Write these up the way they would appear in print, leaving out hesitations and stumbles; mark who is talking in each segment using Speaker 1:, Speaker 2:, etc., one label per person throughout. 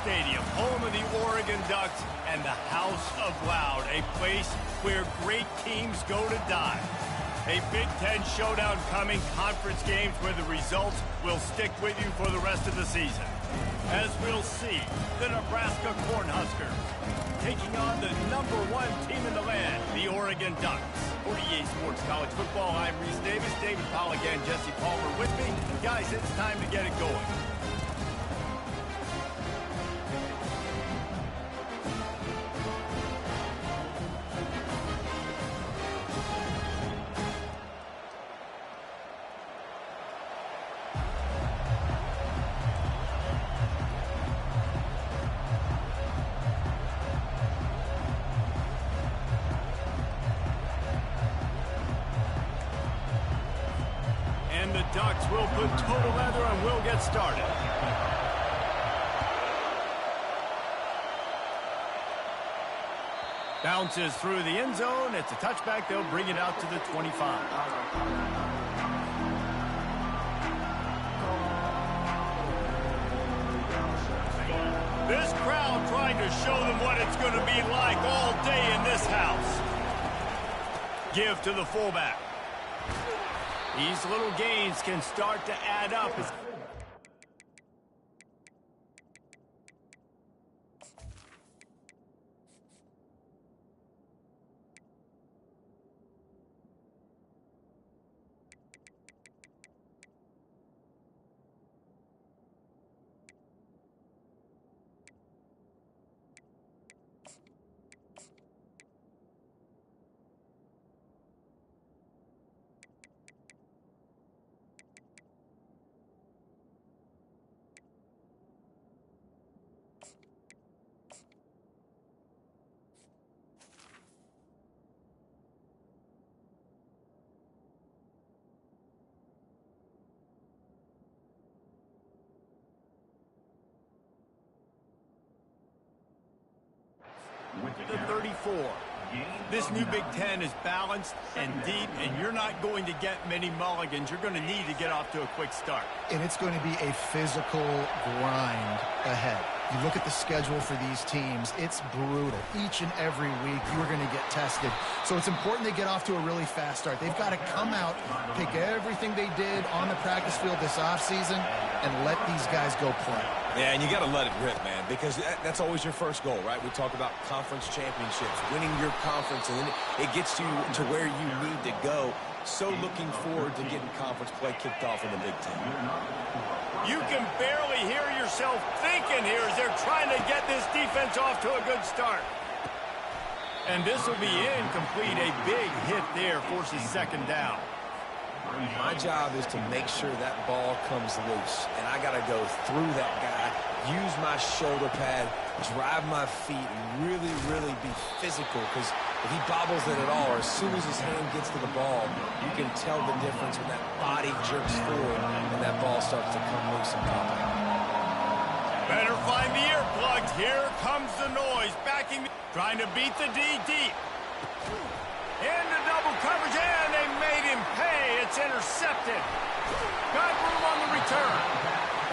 Speaker 1: Stadium, home of the Oregon Ducks and the House of Loud, a place where great teams go to die. A Big Ten showdown coming, conference games where the results will stick with you for the rest of the season. As we'll see, the Nebraska Cornhuskers taking on the #1 team in the land, the Oregon Ducks. 48 Sports College Football, I'm Reese Davis, David Pollock and Jesse Palmer with me. Guys, it's time to get it going. Ducks will put total leather and we'll get started. Bounces through the end zone. It's a touchback. They'll bring it out to the 25. This crowd trying to show them what it's going to be like all day in this house. Give to the fullback. These little gains can start to add up. The 34. This new Big Ten is balanced and deep, and you're not going to get many mulligans. You're going to need to get off to a quick start.
Speaker 2: And it's going to be a physical grind ahead. You look at the schedule for these teams, it's brutal. Each and every week, you're going to get tested. So it's important they get off to a really fast start. They've got to come out, pick everything they did on the practice field this offseason, and let these guys go play.
Speaker 3: Yeah, and you got to let it rip, man, because that's always your first goal, right? We talk about conference championships, winning your conference, and then it gets you to where you need to go. So looking forward to getting conference play kicked off in the Big Ten.
Speaker 1: You can barely hear yourself thinking here as they're trying to get this defense off to a good start. And this will be incomplete. A big hit there forces second down.
Speaker 3: My job is to make sure that ball comes loose, and I got to go through that guy, use my shoulder pad, drive my feet, and really, really be physical, because if he bobbles it at all, or as soon as his hand gets to the ball, you can tell the difference when that body jerks forward and that ball starts to come loose and pop out.
Speaker 1: Better find the earplugs. Here comes the noise. Backing, trying to beat the D deep. Into double coverage, and they made him pay. It's intercepted. Got room on the return.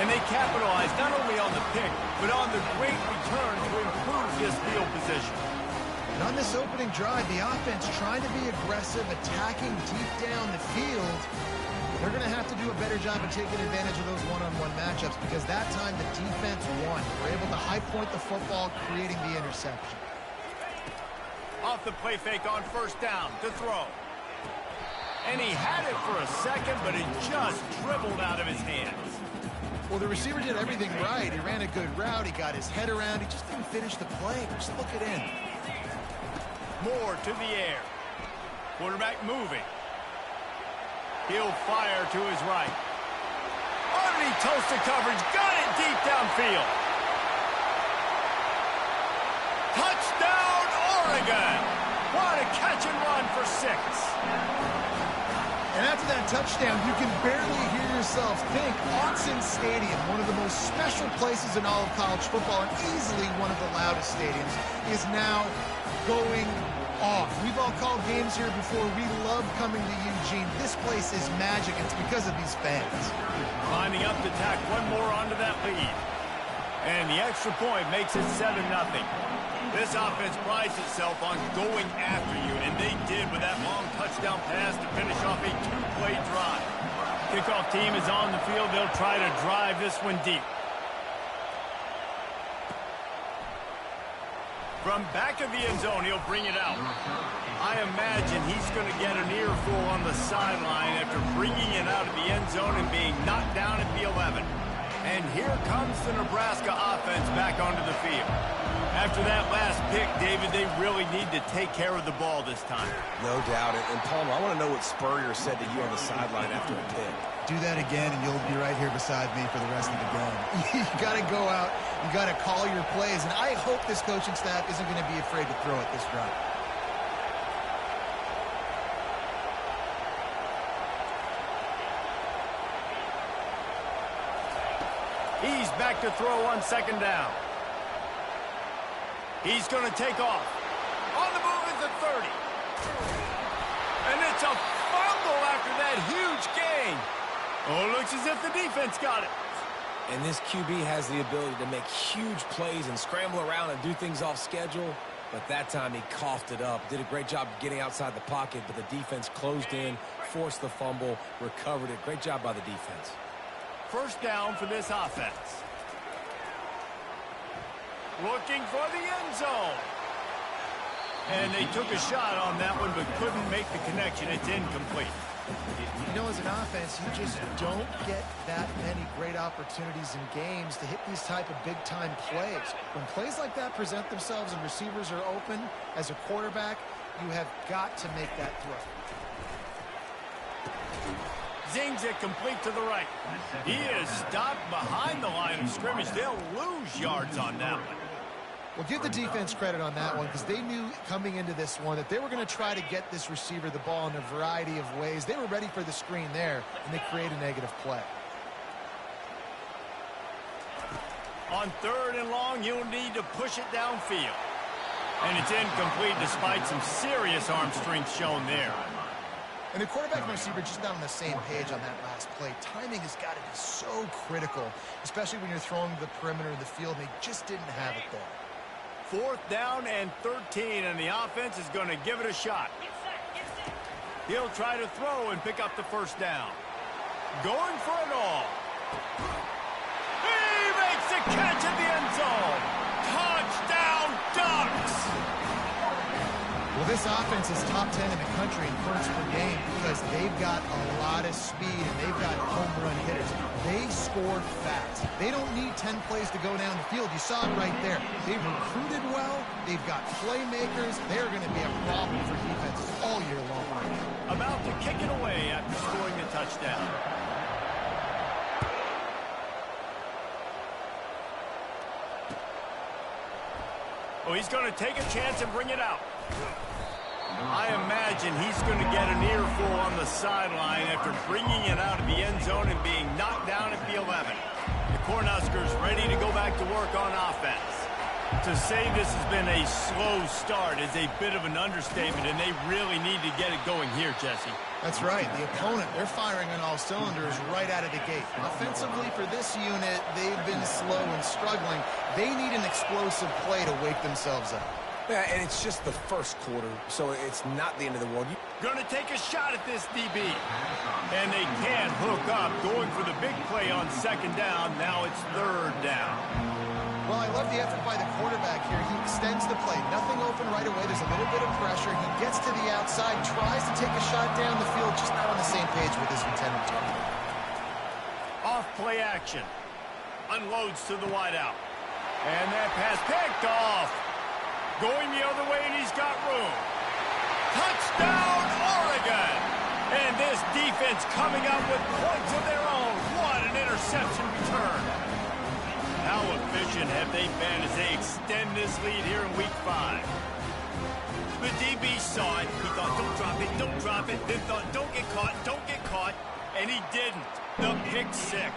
Speaker 1: And they capitalized not only on the pick, but on the great return to improve his field position.
Speaker 2: And on this opening drive, the offense trying to be aggressive, attacking deep down the field. They're going to have to do a better job of taking advantage of those one-on-one matchups, because that time the defense won. They were able to high point the football, creating the interception.
Speaker 1: Off the play fake on first down to throw. And he had it for a second, but it just dribbled out of his hands.
Speaker 2: Well, the receiver did everything right. He ran a good route. He got his head around. He just didn't finish the play. Just look it in.
Speaker 1: Moore to the air. Quarterback moving. He'll fire to his right. Underneath toasted coverage. Got it deep downfield. Touchdown, Oregon! What a catch and run for 6.
Speaker 2: And after that touchdown, you can barely hear yourself think. Autzen Stadium, one of the most special places in all of college football, and easily one of the loudest stadiums, is now going off. We've all called games here before. We love coming to Eugene. This place is magic. It's because of these fans.
Speaker 1: Lining up to tack one more onto that lead. And the extra point makes it 7-0. This offense prides itself on going after you, and they did with that long touchdown pass to finish off a 2-play drive. Kickoff team is on the field. They'll try to drive this one deep. From back of the end zone, he'll bring it out. I imagine he's going to get an earful on the sideline after bringing it out of the end zone and being knocked down at the 11. And here comes the Nebraska offense back onto the field. After that last pick, David, they really need to take care of the ball this time.
Speaker 3: No doubt. And Palmer, I want to know what Spurrier said to you on the sideline after a pick.
Speaker 2: Do that again, and you'll be right here beside me for the rest of the game. You got to go out. You got to call your plays. And I hope this coaching staff isn't going to be afraid to throw it this drive.
Speaker 1: He's back to throw on second down. He's going to take off. On the move is the 30. And it's a fumble after that huge gain. Oh, it looks as if the defense got it.
Speaker 3: And this QB has the ability to make huge plays and scramble around and do things off schedule. But that time he coughed it up. Did a great job getting outside the pocket, but the defense closed in, forced the fumble, recovered it. Great job by the defense.
Speaker 1: First down for this offense. Looking for the end zone. And they took a shot on that one, but couldn't make the connection. It's incomplete.
Speaker 2: You know, as an offense, you just don't get that many great opportunities in games to hit these type of big-time plays. When plays like that present themselves and receivers are open, as a quarterback, you have got to make that throw.
Speaker 1: Zings it complete to the right. He is stopped behind the line of scrimmage. They'll lose yards on that one.
Speaker 2: Well, give the defense credit on that one because they knew coming into this one that they were going to try to get this receiver the ball in a variety of ways. They were ready for the screen there, and they create a negative play.
Speaker 1: On third and long, you'll need to push it downfield. And it's incomplete despite some serious arm strength shown there.
Speaker 2: And the quarterback and receiver just not on the same page on that last play. Timing has got to be so critical, especially when you're throwing to the perimeter of the field. They just didn't have it there.
Speaker 1: Fourth down and 13, and the offense is going to give it a shot. He'll try to throw and pick up the first down. Going for it all. He makes the catch at the end zone. Touchdown, Ducks!
Speaker 2: Well, this offense is top 10 in the country in points per game because they've got a lot of speed and they've got home run hitters. They scored fast. They don't need 10 plays to go down the field. You saw it right there. They've recruited well. They've got playmakers. They're going to be a problem for defenses all year long.
Speaker 1: About to kick it away after scoring the touchdown. Oh, he's going to take a chance and bring it out. I imagine he's going to get an earful on the sideline after bringing it out of the end zone and being knocked down at the 11. The Cornhuskers ready to go back to work on offense. To say this has been a slow start is a bit of an understatement, and they really need to get it going here, Jesse.
Speaker 2: That's right. The opponent, they're firing on all cylinders right out of the gate. Offensively for this unit, they've been slow and struggling. They need an explosive play to wake themselves up.
Speaker 3: Yeah, and it's just the first quarter, so it's not the end of the world.
Speaker 1: Going to take a shot at this DB. And they can't hook up. Going for the big play on second down. Now it's third down.
Speaker 2: Well, I love the effort by the quarterback here. He extends the play. Nothing open right away. There's a little bit of pressure. He gets to the outside, tries to take a shot down the field, just not on the same page with his intended target.
Speaker 1: Off play action. Unloads to the wideout. And that pass picked off. Going the other way, and he's got room. Touchdown, Oregon! And this defense coming up with points of their own. What an interception return. How efficient have they been as they extend this lead here in Week 5? The DB saw it. He thought, don't drop it, don't drop it. Then thought, don't get caught. And he didn't. The pick six.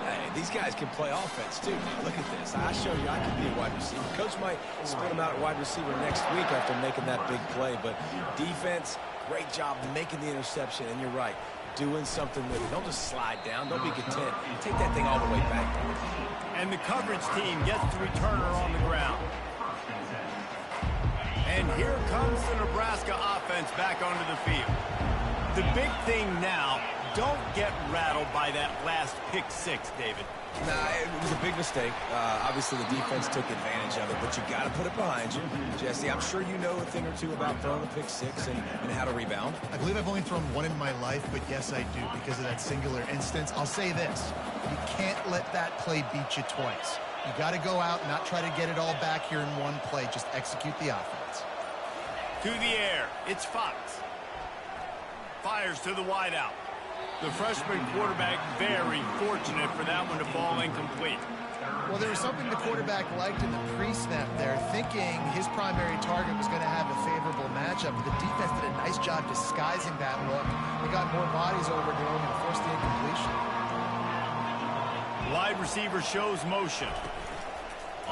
Speaker 3: Hey, these guys can play offense, too. Look at this. I show you I can be a wide receiver. Coach might split him out at wide receiver next week after making that big play. But defense, great job making the interception. And you're right. doing something with it. Don't just slide down. Don't be content. Take that thing all the way back.
Speaker 1: And the coverage team gets the returner on the ground. And here comes the Nebraska offense back onto the field. The big thing now, don't get rattled by that last pick six, David.
Speaker 3: Nah, it was a big mistake. Obviously, the defense took advantage of it, but you got to put it behind you. Jesse, I'm sure you know a thing or two about throwing a pick six and how to rebound.
Speaker 2: I believe I've only thrown one in my life, but yes, I do, because of that singular instance. I'll say this. You can't let that play beat you twice. You got to go out and not try to get it all back here in one play. Just execute the offense.
Speaker 1: To the air, it's Fox. Fires to the wideout. The freshman quarterback very fortunate for that one to fall incomplete.
Speaker 2: Well, there was something the quarterback liked in the pre-snap there, thinking his primary target was going to have a favorable matchup. But the defense did a nice job disguising that look. They got more bodies over to him and forced the incompletion.
Speaker 1: Wide receiver shows motion.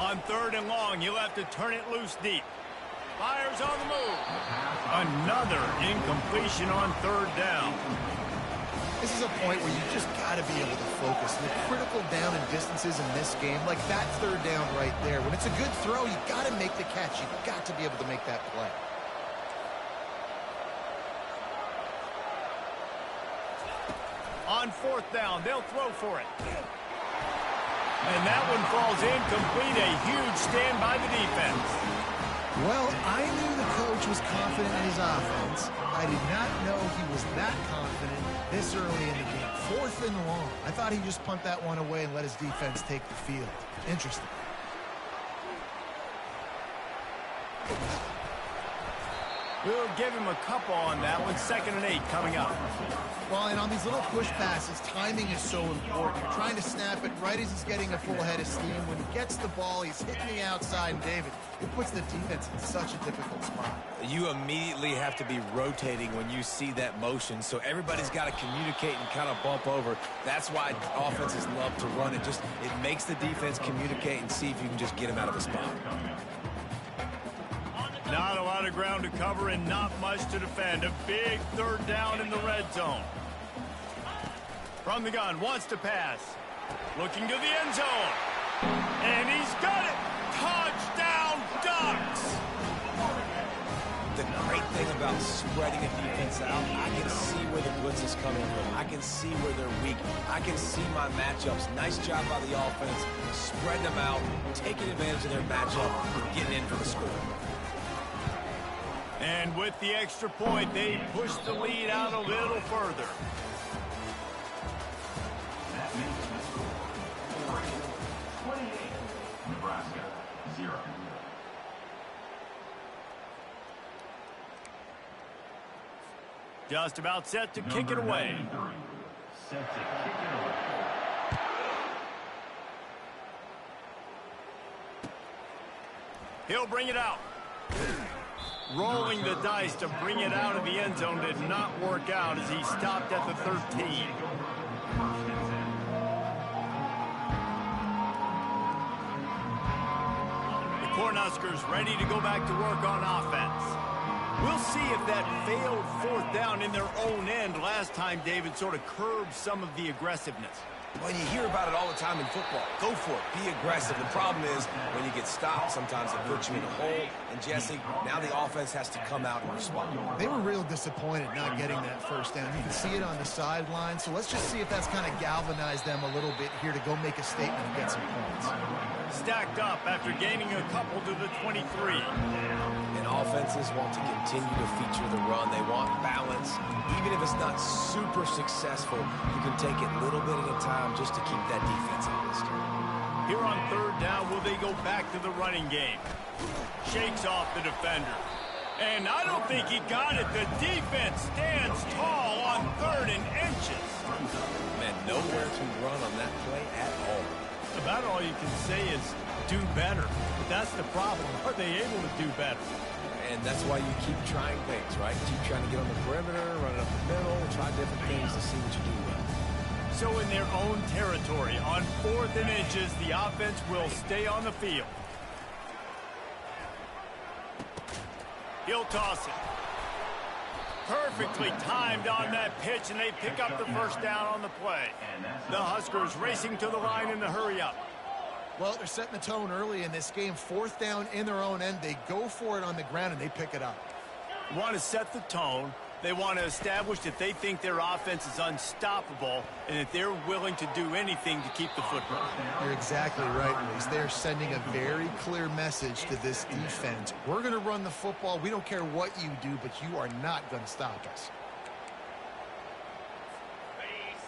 Speaker 1: On 3rd and long, he'll have to turn it loose deep. Fires on the move. Another incompletion on 3rd down.
Speaker 2: This is a point where you just got to be able to focus. The critical down and distances in this game, like that 3rd down right there. When it's a good throw, you got to make the catch. You got to be able to make that play.
Speaker 1: On 4th down, they'll throw for it. And that one falls incomplete. A huge stand by the defense.
Speaker 2: Well, I knew the coach was confident in his offense. I did not know he was that confident this early in the game. 4th and long. I thought he'd just punt that one away and let his defense take the field. Interesting.
Speaker 1: We'll give him a couple on that one. 2nd and 8 coming up.
Speaker 2: Well, and on these little push passes, timing is so important. You're trying to snap it right as he's getting a full head of steam. When he gets the ball, he's hitting the outside. And David, it puts the defense in such a difficult spot.
Speaker 3: You immediately have to be rotating when you see that motion, so everybody's got to communicate and kind of bump over. That's why offenses love to run it. It makes the defense communicate and see if you can just get him out of the spot.
Speaker 1: Not a lot of ground to cover and not much to defend. A big 3rd down in the red zone. From the gun, wants to pass. Looking to the end zone. And he's got it. Touchdown, Ducks.
Speaker 3: The great thing about spreading a defense out, I can see where the blitz is coming from. I can see where they're weak. I can see my matchups. Nice job by the offense, spreading them out, taking advantage of their matchup, getting in for the score.
Speaker 1: And with the extra point, they push the lead out a little further.
Speaker 4: That makes the score Oregon 28, Nebraska 0.
Speaker 1: Just about set to kick it away.
Speaker 4: Set to kick it away.
Speaker 1: He'll bring it out. Rolling the dice to bring it out of the end zone did not work out as he stopped at the 13. The Cornhuskers ready to go back to work on offense. We'll see if that failed 4th down in their own end last time, David, sort of curbed some of the aggressiveness.
Speaker 3: Well, you hear about it all the time in football. Go for it. Be aggressive. The problem is when you get stopped, sometimes it puts you in a hole. And, Jesse, now the offense has to come out and respond.
Speaker 2: They were real disappointed not getting that 1st down. You can see it on the sideline. So let's just see if that's kind of galvanized them a little bit here to go make a statement and get some points.
Speaker 1: Stacked up after gaining a couple to the 23.
Speaker 3: And offenses want to continue to feature the run. They want balance. Even if it's not super successful, you can take it little bit at a time just to keep that defense honest.
Speaker 1: Here on 3rd down, will they go back to the running game? Shakes off the defender. And I don't think he got it. The defense stands tall on 3rd and inches.
Speaker 3: Man, nowhere to run on that play at all.
Speaker 1: About all you can say is do better. But that's the problem. Are they able to do better?
Speaker 3: And that's why you keep trying things, right? Keep trying to get on the perimeter, run it up the middle, try different things to see what you do well.
Speaker 1: So in their own territory, on 4th and inches, the offense will stay on the field. He'll toss it. Perfectly timed on that pitch, and they pick up the first down on the play. The Huskers racing to the line in the hurry-up.
Speaker 2: Well, they're setting the tone early in this game. 4th down in their own end. They go for it on the ground, and they pick it up.
Speaker 1: Want to set the tone. They want to establish that they think their offense is unstoppable and that they're willing to do anything to keep the football.
Speaker 2: You're exactly right, Reese. They are sending a very clear message to this defense. We're going to run the football. We don't care what you do, but you are not going to stop us.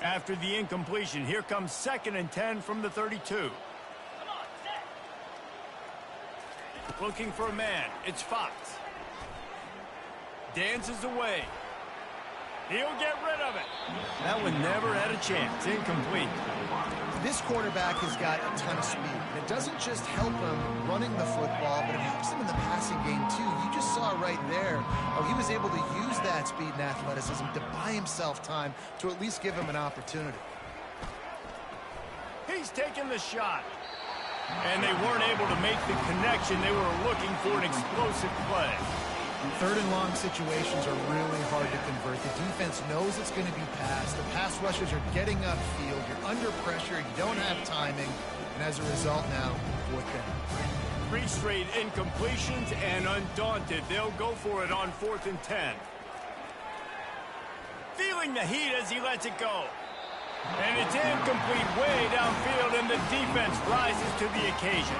Speaker 1: After the incompletion, here comes 2nd and 10 from the 32. Looking for a man. It's Fox. Dances away. He'll get rid of it. That one never had a chance. Incomplete.
Speaker 2: This quarterback has got a ton of speed. And it doesn't just help him running the football, but it helps him in the passing game, too. You just saw right there how he was able to use that speed and athleticism to buy himself time to at least give him an opportunity.
Speaker 1: He's taking the shot. And they weren't able to make the connection. They were looking for an explosive play.
Speaker 2: 3rd and long situations are really hard to convert. The defense knows it's going to be passed. The pass rushers are getting upfield. You're under pressure. You don't have timing. And as a result now, 4th down.
Speaker 1: 3 straight incompletions, and undaunted, they'll go for it on 4th and 10. Feeling the heat as he lets it go. And it's incomplete way downfield, and the defense rises to the occasion.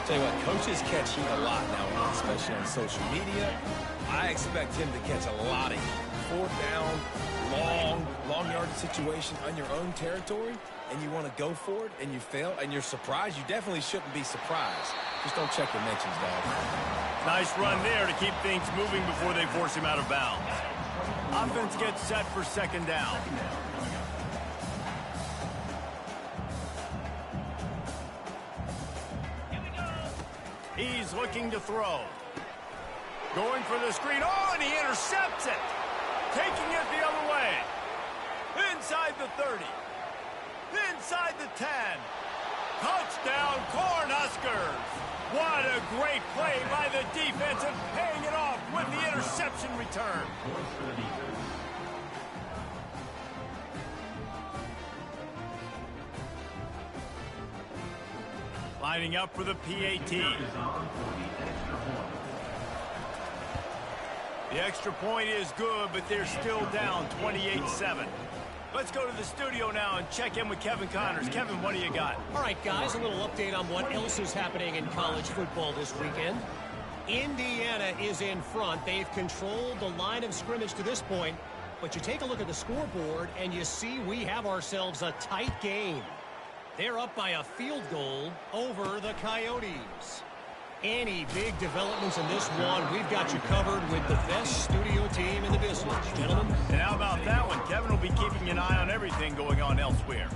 Speaker 3: Tell you what, coaches catch heat a lot now, especially on social media. I expect him to catch a lot of heat. 4th down, long yardage situation on your own territory, and you want to go for it, and you fail, and you're surprised. You definitely shouldn't be surprised. Just don't check your mentions, dog.
Speaker 1: Nice run there to keep things moving before they force him out of bounds. Offense gets set for 2nd down. He's looking to throw. Going for the screen. Oh, and he intercepts it. Taking it the other way. Inside the 30. Inside the 10. Touchdown, Cornhuskers. What a great play by the defense and paying it off with the interception return. Lining up for the PAT. The extra point is good, but they're still down 28-7. Let's go to the studio now and check in with Kevin Connors. Kevin, what do you got?
Speaker 5: All right, guys, a little update on what else is happening in college football this weekend. Indiana is in front. They've controlled the line of scrimmage to this point, but you take a look at the scoreboard and you see we have ourselves a tight game. They're up by a field goal over the Coyotes. Any big developments in this one, we've got you covered with the best studio team in the business, gentlemen.
Speaker 1: And how about that one? Kevin will be keeping an eye on everything going on elsewhere.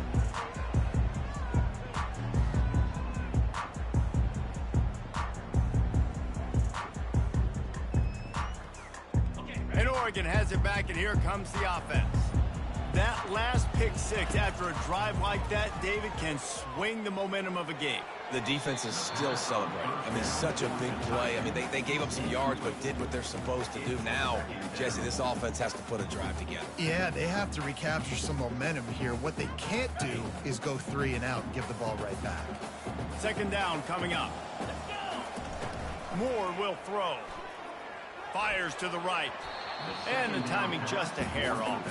Speaker 1: And Oregon has it back, and here comes the offense. That last pick six after a drive like that, David, can swing the momentum of a game.
Speaker 3: The defense is still celebrating. I mean, such a big play. I mean, they gave up some yards, but did what they're supposed to do. Now, Jesse, this offense has to put a drive together.
Speaker 2: Yeah, they have to recapture some momentum here. What they can't do is go 3 and out and give the ball right back.
Speaker 1: 2nd down coming up. Moore will throw. Fires to the right. And the timing just a hair off.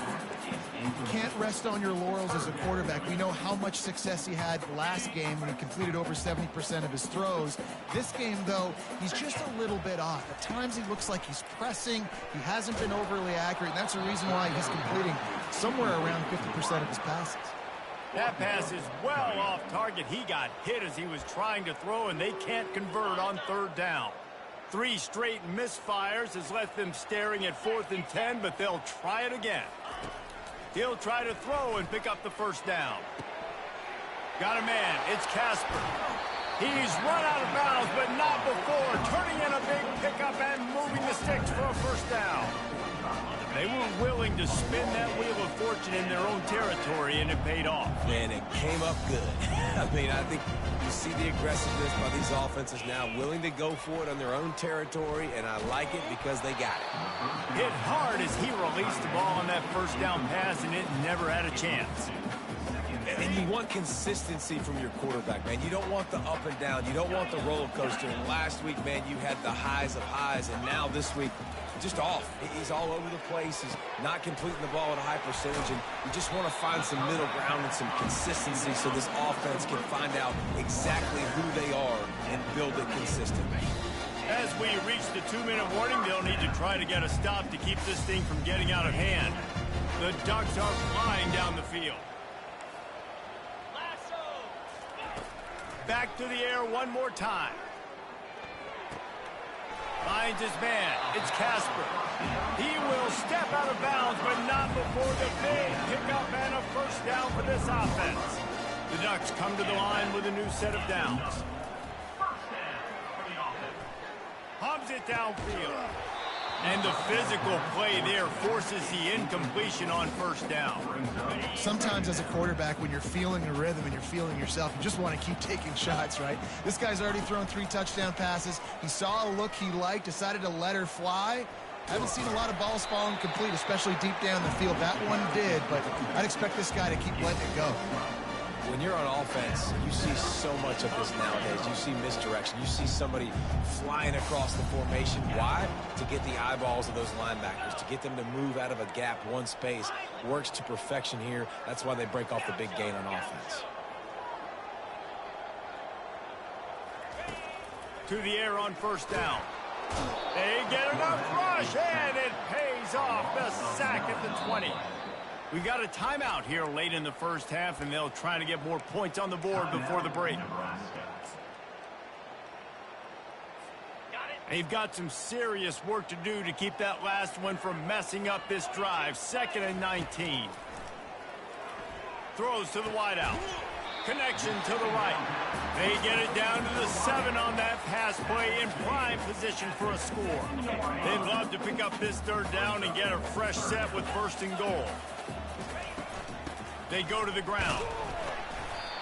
Speaker 2: You can't rest on your laurels as a quarterback. We know how much success he had last game when he completed over 70% of his throws. This game, though, he's just a little bit off. At times he looks like he's pressing. He hasn't been overly accurate, and that's the reason why he's completing somewhere around 50% of his passes.
Speaker 1: That pass is well off target. He got hit as he was trying to throw, and they can't convert on 3rd down. 3 straight misfires has left them staring at 4th and 10, but they'll try it again. He'll try to throw and pick up the 1st down. Got a man. It's Casper. He's run out of bounds, but not before. Turning in a big pickup and moving the sticks for a 1st down. They were willing to spin that wheel of fortune in their own territory, and it paid off.
Speaker 3: And it came up good. I mean, I think you see the aggressiveness by these offenses now, willing to go for it on their own territory, and I like it because they got it.
Speaker 1: Hit hard as he released the ball on that first down pass, and it never had a chance.
Speaker 3: And you want consistency from your quarterback, man. You don't want the up and down. You don't want the roller coaster. And last week, man, you had the highs of highs, and now this week, just off. He's all over the place. He's not completing the ball at a high percentage, and you just want to find some middle ground and some consistency so this offense can find out exactly who they are and build it consistently.
Speaker 1: As we reach the 2-minute warning, they'll need to try to get a stop to keep this thing from getting out of hand. The Ducks are flying down the field. Back to the air one more time. Finds his man. It's Casper. He will step out of bounds, but not before the big pickup and a first down for this offense. The Ducks come to the line with a new set of downs. Hubs it downfield. And the physical play there forces the incompletion on first down.
Speaker 2: Sometimes as a quarterback, when you're feeling the rhythm and you're feeling yourself, you just want to keep taking shots, right? This guy's already thrown 3 touchdown passes. He saw a look he liked, decided to let her fly. I haven't seen a lot of balls falling complete, especially deep down the field. That one did, but I'd expect this guy to keep letting it go.
Speaker 3: When you're on offense, you see so much of this nowadays. You see misdirection. You see somebody flying across the formation. Why? To get the eyeballs of those linebackers, to get them to move out of a gap, one space. Works to perfection here. That's why they break off the big gain on offense.
Speaker 1: To the air on first down. They get enough rush, and it pays off. The sack at the 20. We got a timeout here late in the first half, and they'll try to get more points on the board before the break. They've got some serious work to do to keep that last one from messing up this drive. 2nd and 19. Throws to the wideout. Connection to the right. They get it down to the 7 on that pass play in prime position for a score. They'd love to pick up this 3rd down and get a fresh set with 1st and goal. They go to the ground.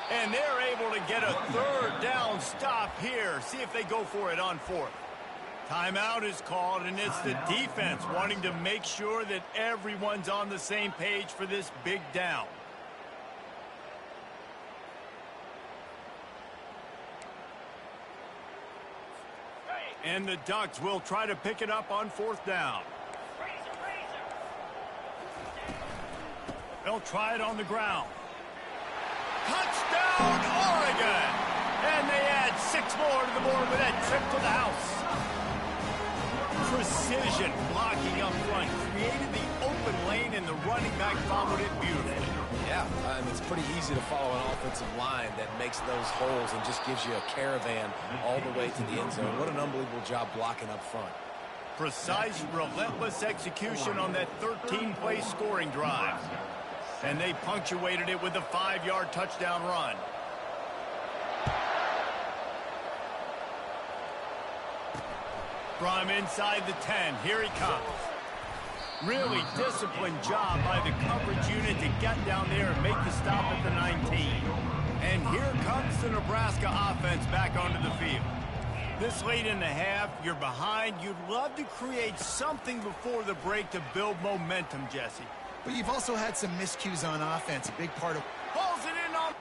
Speaker 1: And they're able to get a 3rd down stop here. See if they go for it on 4th. Timeout is called, and it's the defense wanting to make sure that everyone's on the same page for this big down. And the Ducks will try to pick it up on 4th down. They'll try it on the ground. Touchdown, Oregon! And they add 6 more to the board with that trip to the house. Precision blocking up front created the open lane, and the running back followed it beautifully.
Speaker 3: Yeah, it's pretty easy to follow an offensive line that makes those holes and just gives you a caravan all the way to the end zone. What an unbelievable job blocking up front.
Speaker 1: Precise, relentless execution on that 13-play scoring drive. And they punctuated it with a 5-yard touchdown run. From inside the 10, here he comes. Really disciplined job by the coverage unit to get down there and make the stop at the 19. And here comes the Nebraska offense back onto the field. This late in the half, you're behind. You'd love to create something before the break to build momentum, Jesse.
Speaker 2: But you've also had some miscues on offense, a big part of...
Speaker 1: Pulls it in on...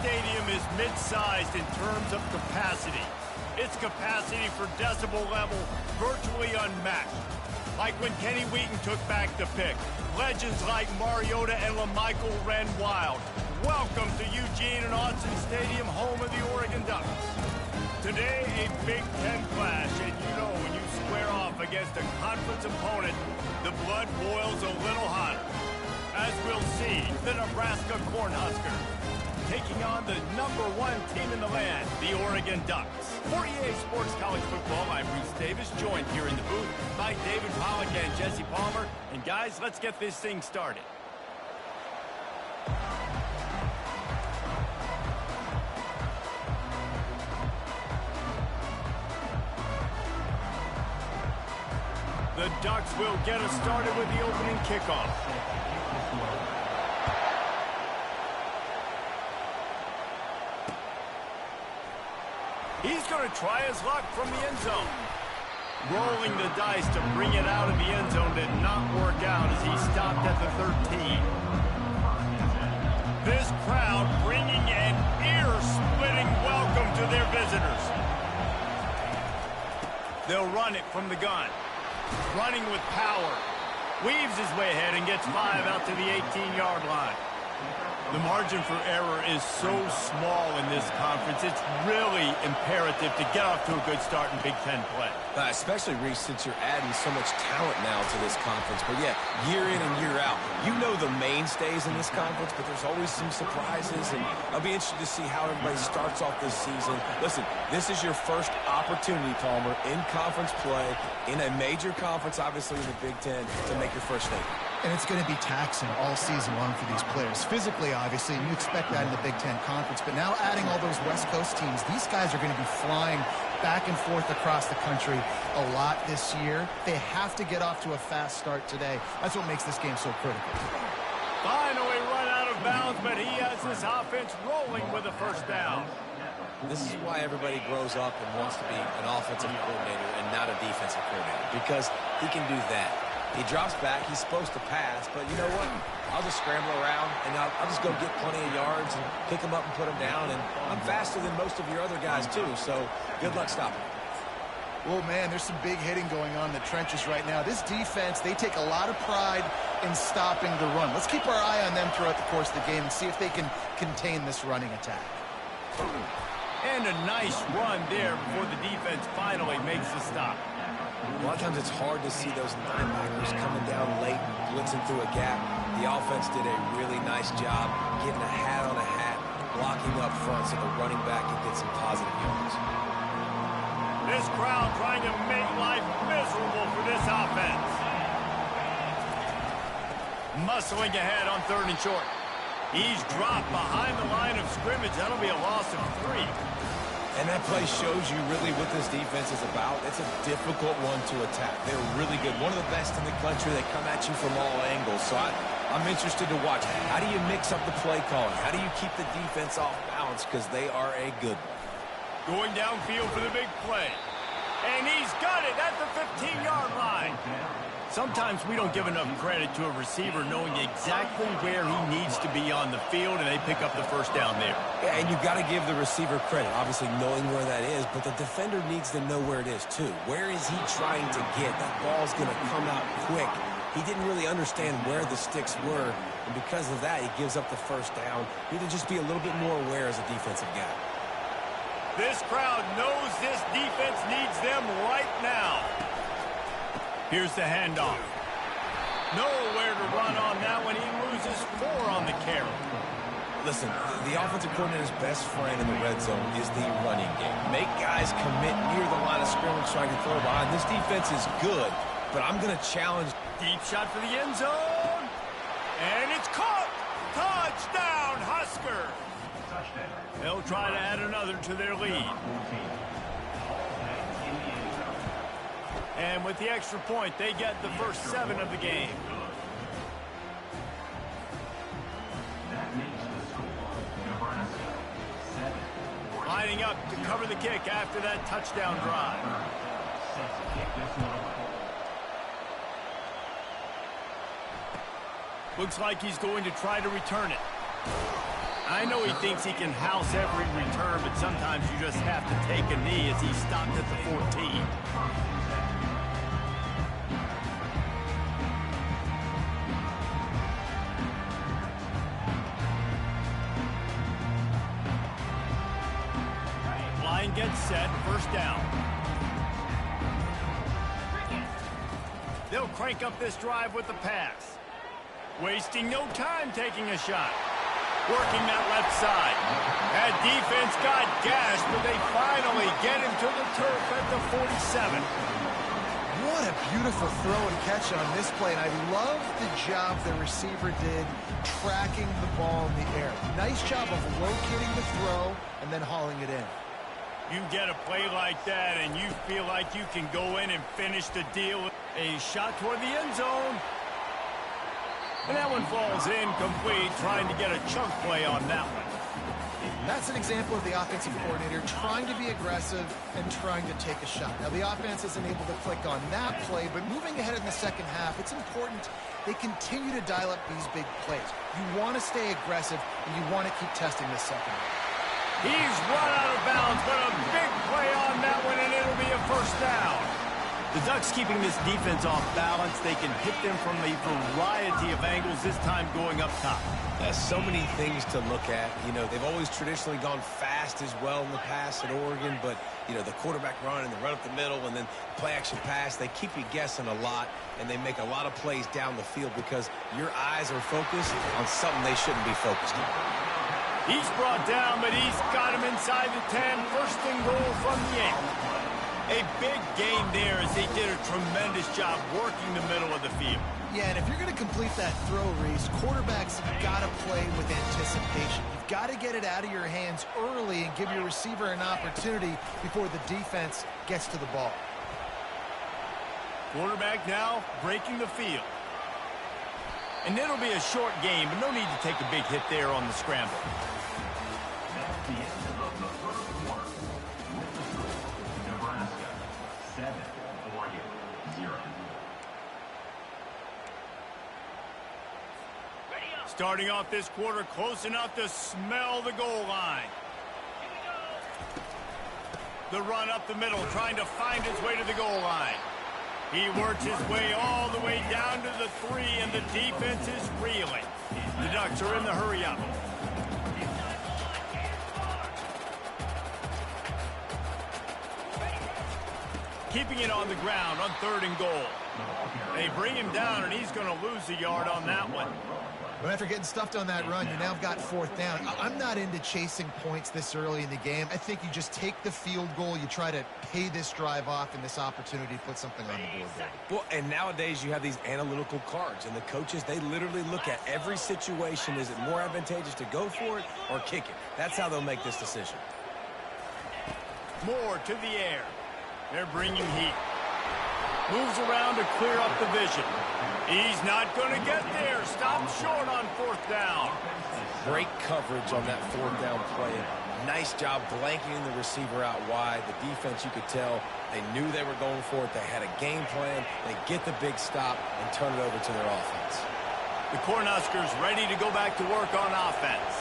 Speaker 1: stadium is mid-sized in terms of capacity. Its capacity for decibel level virtually unmatched. Like when Kenny Wheaton took back the pick. Legends like Mariota and LaMichael ran wild. Welcome to Eugene and Autzen Stadium, home of the Oregon Ducks. Today, a Big Ten clash, and you know when you square off against a conference opponent, the blood boils a little hotter. As we'll see, the Nebraska Cornhuskers taking on the #1 team in the land, the Oregon Ducks. For EA Sports College Football, I'm Reese Davis, joined here in the booth by David Pollack and Jesse Palmer. And guys, let's get this thing started. The Ducks will get us started with the opening kickoff. He's going to try his luck from the end zone. Rolling the dice to bring it out of the end zone did not work out as he stopped at the 13. This crowd bringing an ear-splitting welcome to their visitors. They'll run it from the gun. Running with power. Weaves his way ahead and gets 5 out to the 18-yard line. The margin for error is so small in this conference, it's really imperative to get off to a good start in Big Ten play.
Speaker 3: Especially, Reese, since you're adding so much talent now to this conference. But, yeah, year in and year out, you know the mainstays in this conference, but there's always some surprises, and I'll be interested to see how everybody starts off this season. Listen, this is your first opportunity, Palmer, in conference play, in a major conference, obviously in the Big Ten, to make your first statement.
Speaker 2: And it's going to be taxing all season long for these players. Physically, obviously, and you expect that in the Big Ten Conference. But now adding all those West Coast teams, these guys are going to be flying back and forth across the country a lot this year. They have to get off to a fast start today. That's what makes this game so critical.
Speaker 1: Finally run out of bounds, but he has this offense rolling with a first down.
Speaker 3: This is why everybody grows up and wants to be an offensive coordinator and not a defensive coordinator, because he can do that. He drops back. He's supposed to pass, but you know what? I'll just scramble around, and I'll just go get plenty of yards and pick them up and put them down, and I'm faster than most of your other guys, too, so good luck stopping.
Speaker 2: Well, man, there's some big hitting going on in the trenches right now. This defense, they take a lot of pride in stopping the run. Let's keep our eye on them throughout the course of the game and see if they can contain this running attack.
Speaker 1: And a nice run there before the defense finally makes the stop.
Speaker 3: A lot of times it's hard to see those linebackers coming down late, blitzing through a gap. The offense did a really nice job getting a hat on a hat, blocking up front so the running back can get some positive yards.
Speaker 1: This crowd trying to make life miserable for this offense. Muscling ahead on 3rd and short. He's dropped behind the line of scrimmage. That'll be a loss of 3.
Speaker 3: And that play shows you really what this defense is about. It's a difficult one to attack. They're really good. One of the best in the country. They come at you from all angles. So I'm interested to watch. How do you mix up the play calling? How do you keep the defense off balance? Because they are a good one.
Speaker 1: Going downfield for the big play. And he's got it at the 15-yard line. Sometimes we don't give enough credit to a receiver knowing exactly where he needs to be on the field, and they pick up the first down there.
Speaker 3: Yeah, and you've got to give the receiver credit, obviously knowing where that is, but the defender needs to know where it is too. Where is he trying to get? That ball's going to come out quick. He didn't really understand where the sticks were, and because of that, he gives up the first down. You need to just be a little bit more aware as a defensive guy.
Speaker 1: This crowd knows this defense needs them right now. Here's the handoff. Nowhere to run on that one. He loses 4 on the carry.
Speaker 3: Listen, the offensive coordinator's best friend in the red zone is the running game. Make guys commit near the line of scrimmage trying to throw behind. This defense is good, but I'm going to challenge.
Speaker 1: Deep shot for the end zone. And it's caught. Touchdown, Husker. They'll try to add another to their lead. And with the extra point, they get the first 7 of the game.
Speaker 4: That makes the score Nebraska 7.
Speaker 1: Lining up to cover the kick after that touchdown drive.
Speaker 4: Set to kick this one away.
Speaker 1: Looks like he's going to try to return it. I know he thinks he can house every return, but sometimes you just have to take a knee as he stopped at the 14. Line gets set, first down. They'll crank up this drive with the pass. Wasting no time taking a shot. Working that left side. That defense got gashed, but they finally get him to the turf at the 47.
Speaker 2: What a beautiful throw and catch on this play, and I love the job the receiver did tracking the ball in the air. Nice job of locating the throw and then hauling it in.
Speaker 1: You get a play like that, and you feel like you can go in and finish the deal. A shot toward the end zone. And that one falls incomplete, trying to get a chunk play on that one.
Speaker 2: That's an example of the offensive coordinator trying to be aggressive and trying to take a shot. Now, the offense isn't able to click on that play, but moving ahead in the second half, it's important they continue to dial up these big plays. You want to stay aggressive, and you want to keep testing the second half.
Speaker 1: He's run out of bounds, but a big play on that one, and it'll be a first down. The Ducks keeping this defense off balance. They can hit them from a variety of angles, this time going up top.
Speaker 3: There's so many things to look at. You know, they've always traditionally gone fast as well in the past at Oregon, but, you know, the quarterback run and the run up the middle and then play-action pass, they keep you guessing a lot, and they make a lot of plays down the field because your eyes are focused on something they shouldn't be focused on.
Speaker 1: He's brought down, but he's got him inside the 10. First and goal from the 8. A big gain there as they did a tremendous job working the middle of the field.
Speaker 2: Yeah, and if you're going to complete that throw, Reese, quarterbacks have got to play with anticipation. You've got to get it out of your hands early and give your receiver an opportunity before the defense gets to the ball.
Speaker 1: Quarterback now breaking the field. And it'll be a short game, but no need to take a big hit there on the scramble.
Speaker 4: That's the end of the first quarter. With the score, Nebraska 7, Oregon 0.
Speaker 1: Starting off this quarter close enough to smell the goal line. The run up the middle, trying to find his way to the goal line. He works his way all the way down to the 3, and the defense is reeling. The Ducks are in the hurry-up. Keeping it on the ground on 3rd and goal. They bring him down, and he's going to lose a yard on that one.
Speaker 2: But after getting stuffed on that run, you now got 4th down. I'm not into chasing points this early in the game. I think you just take the field goal. You try to pay this drive off and this opportunity to put something on the board there.
Speaker 3: Well, and nowadays you have these analytical cards, and the coaches, they literally look at every situation. Is it more advantageous to go for it or kick it? That's how they'll make this decision.
Speaker 1: Moore to the air. They're bringing heat. Moves around to clear up the vision. He's not going to get there. Stopped short on 4th down.
Speaker 3: Great coverage on that 4th down play. Nice job blanketing the receiver out wide. The defense, you could tell, they knew they were going for it. They had a game plan. They get the big stop and turn it over to their offense.
Speaker 1: The Cornhuskers ready to go back to work on offense.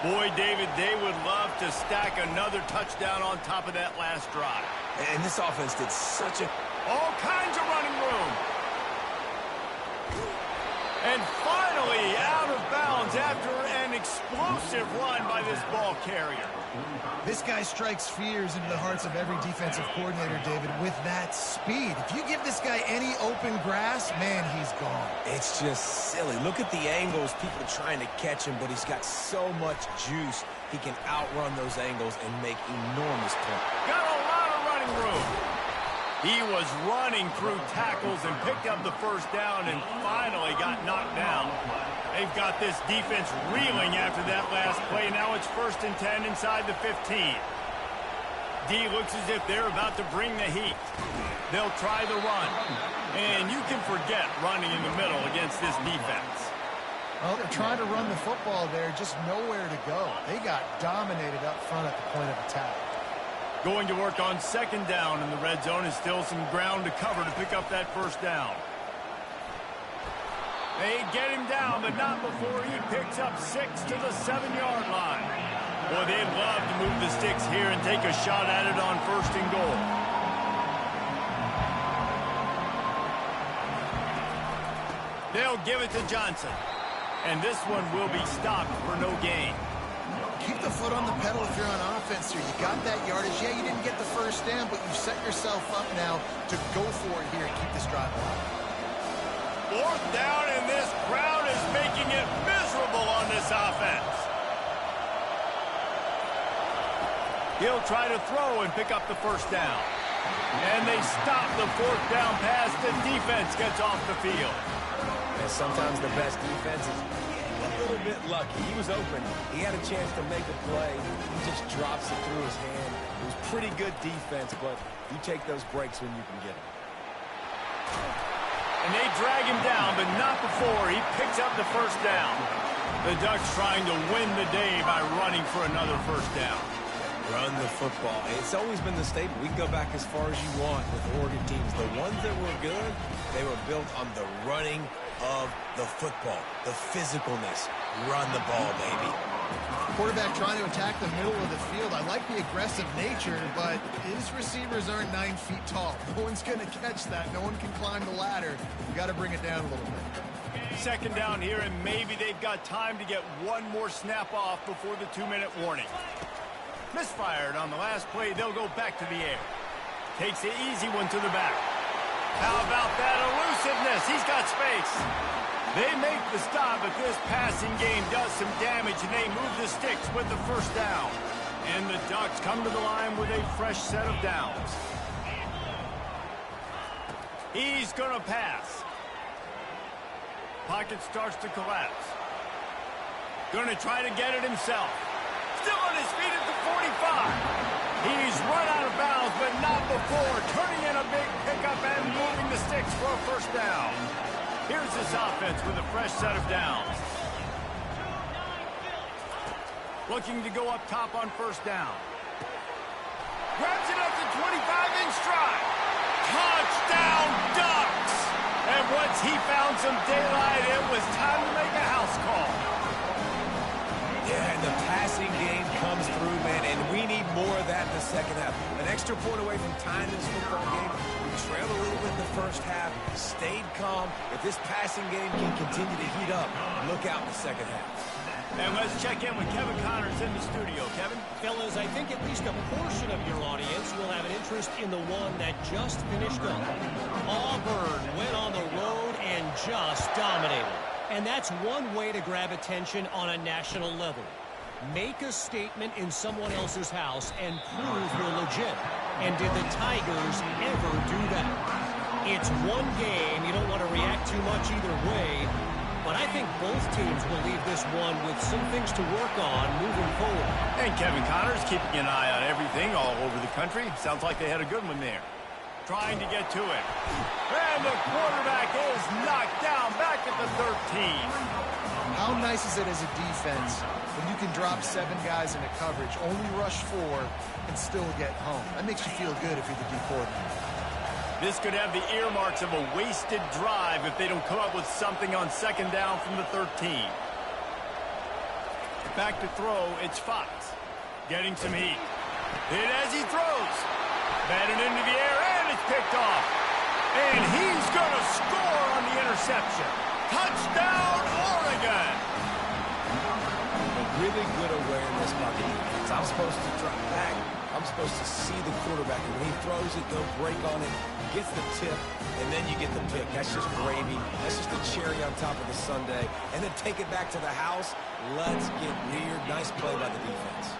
Speaker 1: Boy, David, they would love to stack another touchdown on top of that last drive.
Speaker 3: And this offense did such a...
Speaker 1: All kinds of running room. And finally out of bounds after an explosive run by this ball carrier.
Speaker 2: This guy strikes fears into the hearts of every defensive coordinator, David, with that speed. If you give this guy any open grass, man, he's gone.
Speaker 3: It's just silly. Look at the angles, people trying to catch him, but he's got so much juice. He can outrun those angles and make enormous points.
Speaker 1: Got a lot of running room. He was running through tackles and picked up the first down and finally got knocked down. They've got this defense reeling after that last play. Now it's 1st and 10 inside the 15. D looks as if they're about to bring the heat. They'll try the run. And you can forget running in the middle against this defense.
Speaker 2: Well, they're trying to run the football there, just nowhere to go. They got dominated up front at the point of attack.
Speaker 1: Going to work on 2nd down in the red zone, is still some ground to cover to pick up that 1st down. They get him down, but not before he picks up 6 to the 7-yard line. Boy, they'd love to move the sticks here and take a shot at it on 1st and goal. They'll give it to Johnson. And this one will be stopped for no gain.
Speaker 2: Keep the foot on the pedal if you're on offense here. You got that yardage. Yeah, you didn't get the first down, but you've set yourself up now to go for it here and keep this drive alive.
Speaker 1: 4th down, and this crowd is making it miserable on this offense. He'll try to throw and pick up the 1st down. And they stop the 4th down pass. The defense gets off the field.
Speaker 3: And sometimes the best defense is a little bit lucky. He was open. He had a chance to make a play. He just drops it through his hand. It was pretty good defense, but you take those breaks when you can get them.
Speaker 1: And they drag him down, but not before he picks up the 1st down. The Ducks trying to win the day by running for another 1st down.
Speaker 3: Run the football. It's always been the staple. We can go back as far as you want with Oregon teams. The ones that were good, they were built on the running of the football, the physicalness. Run the ball, baby.
Speaker 2: Quarterback trying to attack the middle of the field. I like the aggressive nature, but his receivers aren't 9 feet tall. No one's going to catch that. No one can climb the ladder. You got to bring it down a little bit.
Speaker 1: 2nd down here, and maybe they've got time to get one more snap off before the 2-minute warning. Misfired on the last play. They'll go back to the air. Takes the easy one to the back. How about that elusiveness? He's got space. They make the stop, but this passing game does some damage, and they move the sticks with the 1st down. And the Ducks come to the line with a fresh set of downs. He's going to pass. Pocket starts to collapse. Going to try to get it himself. Still on his feet at the 45. He's run out of bounds, but not before turning in a big pickup and moving the sticks for a 1st down. Here's this offense with a fresh set of downs. Looking to go up top on 1st down. Grabs it up to 25 in stride. Touchdown, Ducks! And once he found some daylight, it was time to make a house call.
Speaker 3: Yeah, and the passing game comes through, man, and we need more of that in the 2nd half. An extra point away from tying this football game. We trailed a little bit in the 1st half, stayed calm. If this passing game can continue to heat up, look out in the 2nd half.
Speaker 1: And let's check in with Kevin Connors in the studio. Kevin?
Speaker 5: Fellas, I think at least a portion of your audience will have an interest in the one that just finished up. Auburn went on the road and just dominated. And that's one way to grab attention on a national level. Make a statement in someone else's house and prove you're legit. And did the Tigers ever do that? It's one game. You don't want to react too much either way. But I think both teams will leave this one with some things to work on moving forward.
Speaker 1: And Kevin Connors keeping an eye on everything all over the country. Sounds like they had a good one there. Trying to get to it. And the quarterback is knocked down back at the 13.
Speaker 2: How nice is it as a defense when you can drop 7 guys into coverage, only rush 4, and still get home? That makes you feel good if you're the D coordinator.
Speaker 1: This could have the earmarks of a wasted drive if they don't come up with something on 2nd down from the 13. Back to throw, it's Fox. Getting some heat. Hit as he throws. Batted into the air, and it's picked off. And he's going to score on the interception. Touchdown, Oregon!
Speaker 3: A really good awareness by the defense. I'm supposed to drop back. I'm supposed to see the quarterback. And when he throws it, they'll break on it. He gets the tip, and then you get the pick. That's just gravy. That's just the cherry on top of the sundae. And then take it back to the house. Let's get weird. Nice play by the defense.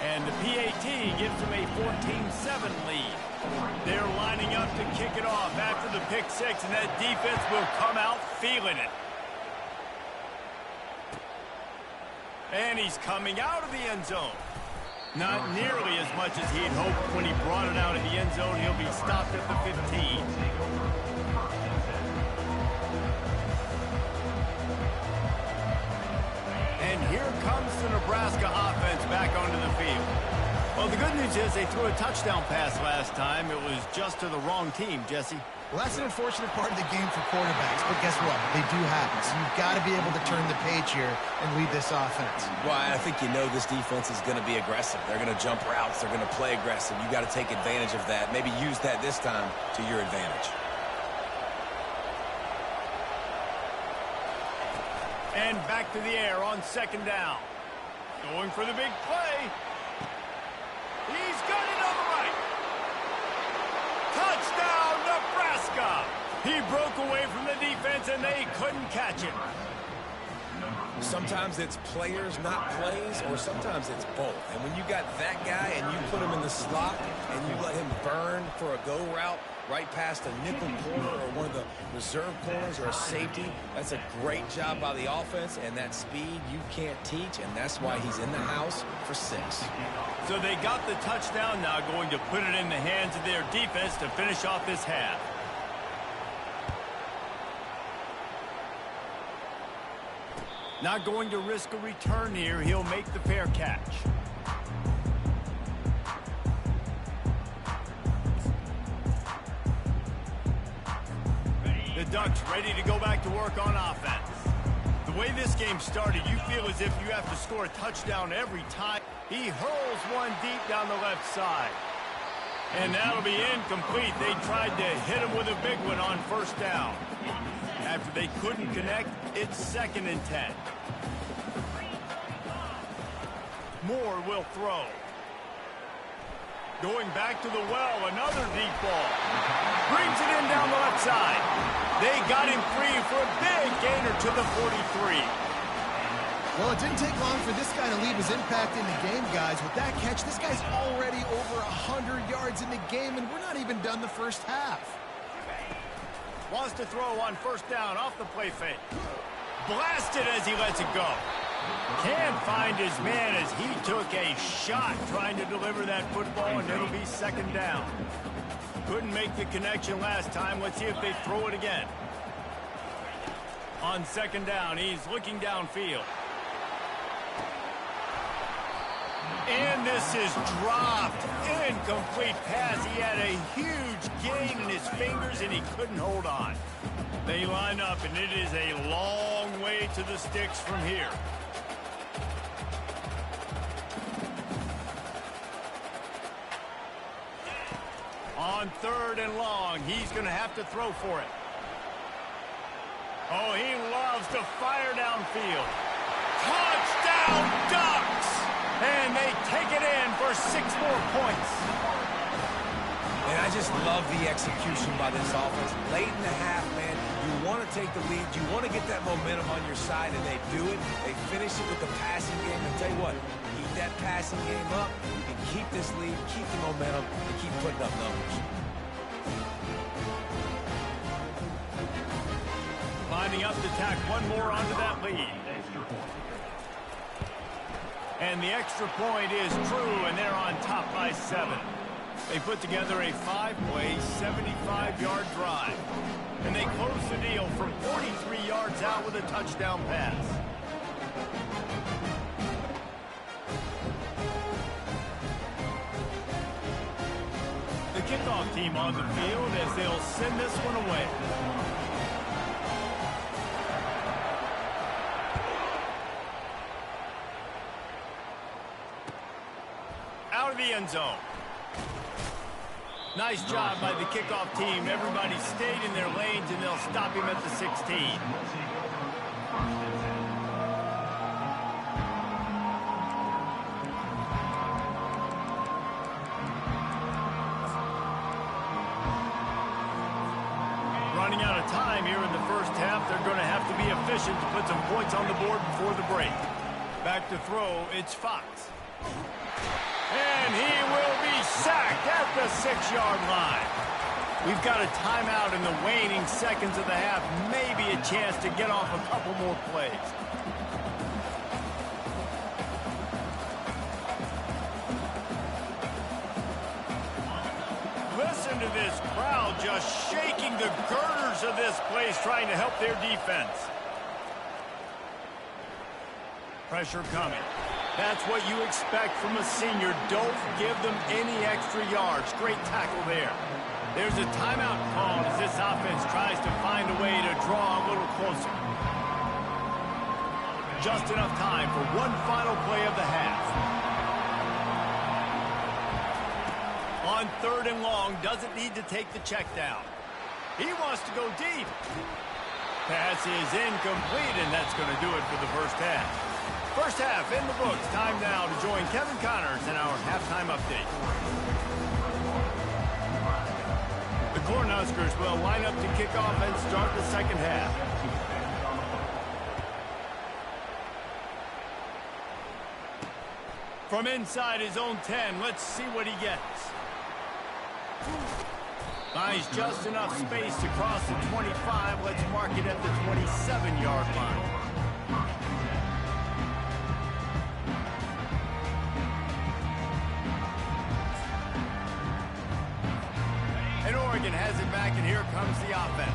Speaker 1: And the PAT gives them a 14-7 lead. They're lining up to kick it off after the pick 6, and that defense will come out feeling it. And he's coming out of the end zone. Not nearly as much as he'd hoped when he brought it out of the end zone. He'll be stopped at the 15. And here comes the Nebraska offense back onto the field. Well, the good news is they threw a touchdown pass last time. It was just to the wrong team, Jesse.
Speaker 2: Well, that's an unfortunate part of the game for quarterbacks, but guess what? They do happen. So you've got to be able to turn the page here and lead this offense.
Speaker 3: Well, I think you know this defense is going to be aggressive. They're going to jump routes. They're going to play aggressive. You got to take advantage of that. Maybe use that this time to your advantage.
Speaker 1: And back to the air on second down. Going for the big play. He's got it on the right. Touchdown, Nebraska! He broke away from the defense, and they couldn't catch him.
Speaker 3: Sometimes it's players, not plays, or sometimes it's both. And when you got that guy and you put him in the slot and you let him burn for a go route right past a nickel corner or one of the reserve corners or a safety, that's a great job by the offense, and that speed you can't teach, and that's why he's in the house for 6.
Speaker 1: So they got the touchdown, now going to put it in the hands of their defense to finish off this half. Not going to risk a return here. He'll make the fair catch. The Ducks ready to go back to work on offense. The way this game started, you feel as if you have to score a touchdown every time. He hurls one deep down the left side. And that'll be incomplete. They tried to hit him with a big one on first down. After they couldn't connect, it's 2nd and 10. Moore will throw. Going back to the well, another deep ball. Brings it in down the left side. They got him free for a big gainer to the 43.
Speaker 2: Well, it didn't take long for this guy to leave his impact in the game, guys. With that catch, this guy's already over 100 yards in the game, and we're not even done the first half.
Speaker 1: Wants to throw on first down off the play fake. Blasted as he lets it go. Can't find his man as he took a shot trying to deliver that football, and it'll be 2nd down. Couldn't make the connection last time. Let's see if they throw it again. On 2nd down, he's looking downfield. And this is dropped. Incomplete pass. He had a huge gain in his fingers, and he couldn't hold on. They line up, and it is a long way to the sticks from here. On 3rd and long, he's going to have to throw for it. Oh, he loves to fire downfield. Touchdown, Ducks! And they take it in for 6 more points.
Speaker 3: And I just love the execution by this offense. Late in the half, man, you want to take the lead. You want to get that momentum on your side, and they do it. They finish it with the passing game. And tell you what, keep that passing game up and keep this lead, keep the momentum, and keep putting up numbers.
Speaker 1: Lining up to tack one more onto that lead. And the extra point is true, and they're on top by 7. They put together a 5-play, 75-yard drive. And they close the deal from 43 yards out with a touchdown pass. The kickoff team on the field as they'll send this one away. Out of the end zone. Nice job by the kickoff team. Everybody stayed in their lanes, and they'll stop him at the 16. Running out of time here in the first half. They're going to have to be efficient to put some points on the board before the break. Back to throw, it's Fox. And he will be sacked at the 6-yard line. We've got a timeout in the waning seconds of the half. Maybe a chance to get off a couple more plays. Listen to this crowd just shaking the girders of this place, trying to help their defense. Pressure coming. That's what you expect from a senior. Don't give them any extra yards. Great tackle there. There's a timeout called as this offense tries to find a way to draw a little closer. Just enough time for one final play of the half. On 3rd and long, doesn't need to take the check down. He wants to go deep. Pass is incomplete, and that's going to do it for the first half. First half in the books. Time now to join Kevin Connors in our halftime update. The Cornhuskers will line up to kick off and start the second half. From inside his own 10, let's see what he gets. Finds just enough space to cross the 25. Let's mark it at the 27-yard line. And Oregon has it back, and here comes the offense.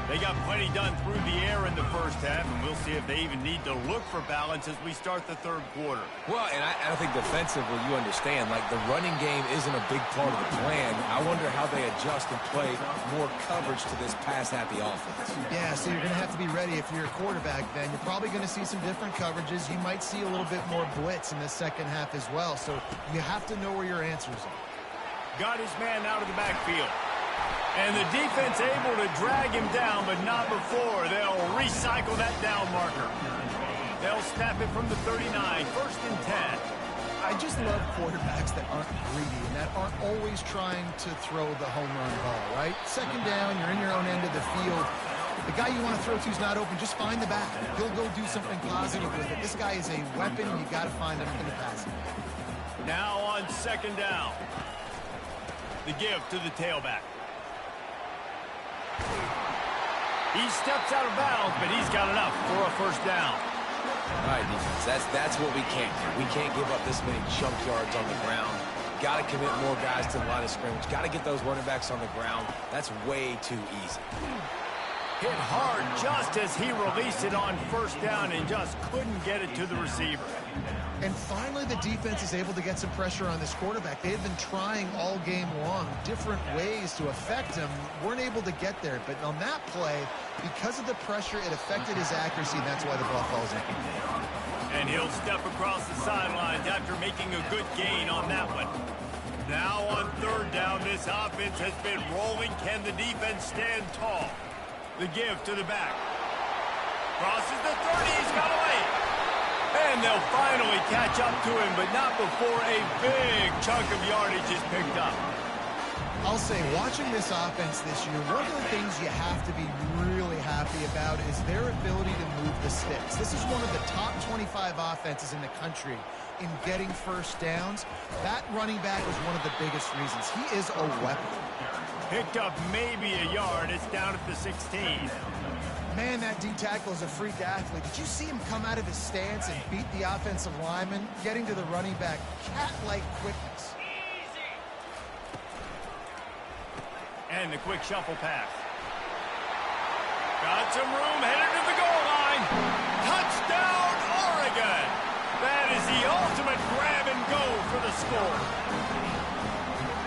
Speaker 1: They got plenty done through the air in the first half, and we'll see if they even need to look for balance as we start the third quarter.
Speaker 3: Well, and I think defensively, you understand, like the running game isn't a big part of the plan. I wonder how they adjust and play more coverage to this pass-happy offense.
Speaker 2: Yeah, so you're going to have to be ready if you're a quarterback then. You're probably going to see some different coverages. You might see a little bit more blitz in the second half as well, so you have to know where your answers are.
Speaker 1: Got his man out of the backfield. And the defense able to drag him down, but not before. They'll recycle that down marker. They'll snap it from the 39, 1st and 10.
Speaker 2: I just love quarterbacks that aren't greedy and that aren't always trying to throw the home run ball, right? Second down, you're in your own end of the field. The guy you want to throw to is not open. Just find the back. He'll go do something positive with it. This guy is a weapon, and you got to find him in the passing.
Speaker 1: Now on 2nd down. The give to the tailback. He steps out of bounds, but he's got enough for a first down.
Speaker 3: All right, defense, that's what we can't do. We can't give up this many chunk yards on the ground. Got to commit more guys to the line of scrimmage. Got to get those running backs on the ground. That's way too easy.
Speaker 1: Hit hard just as he released it on 1st down and just couldn't get it to the receiver.
Speaker 2: And finally, the defense is able to get some pressure on this quarterback. They have been trying all game long different ways to affect him. Weren't able to get there. But on that play, because of the pressure, it affected his accuracy, and that's why the ball falls in.
Speaker 1: And he'll step across the sidelines after making a good gain on that one. Now on 3rd down, this offense has been rolling. Can the defense stand tall? The give to the back. Crosses the 30. He's got away. And they'll finally catch up to him, but not before a big chunk of yardage is picked up.
Speaker 2: I'll say, watching this offense this year, one of the things you have to be really happy about is their ability to move the sticks. This is one of the top 25 offenses in the country in getting first downs. That running back was one of the biggest reasons. He is a weapon.
Speaker 1: Picked up maybe a yard. It's down at the 16.
Speaker 2: Man, that D-tackle is a freak athlete. Did you see him come out of his stance and beat the offensive lineman, getting to the running back? Cat-like quickness.
Speaker 1: And the quick shuffle pass. Got some room, headed to the goal line. Touchdown, Oregon! That is the ultimate grab and go for the score.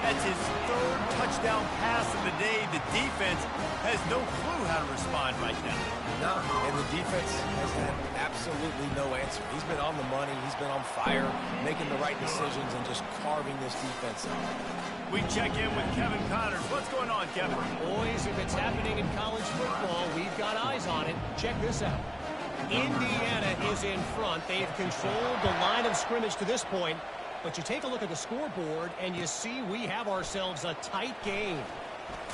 Speaker 1: That's his 3rd touchdown pass of the day. The defense has no clue how to respond right now.
Speaker 3: No, and the defense has had absolutely no answer. He's been on the money. He's been on fire, making the right decisions and just carving this defense up.
Speaker 1: We check in with Kevin Connors. What's going on, Kevin?
Speaker 5: Boys, if it's happening in college football, we've got eyes on it. Check this out. Indiana is in front. They've controlled the line of scrimmage to this point. But you take a look at the scoreboard, and you see we have ourselves a tight game.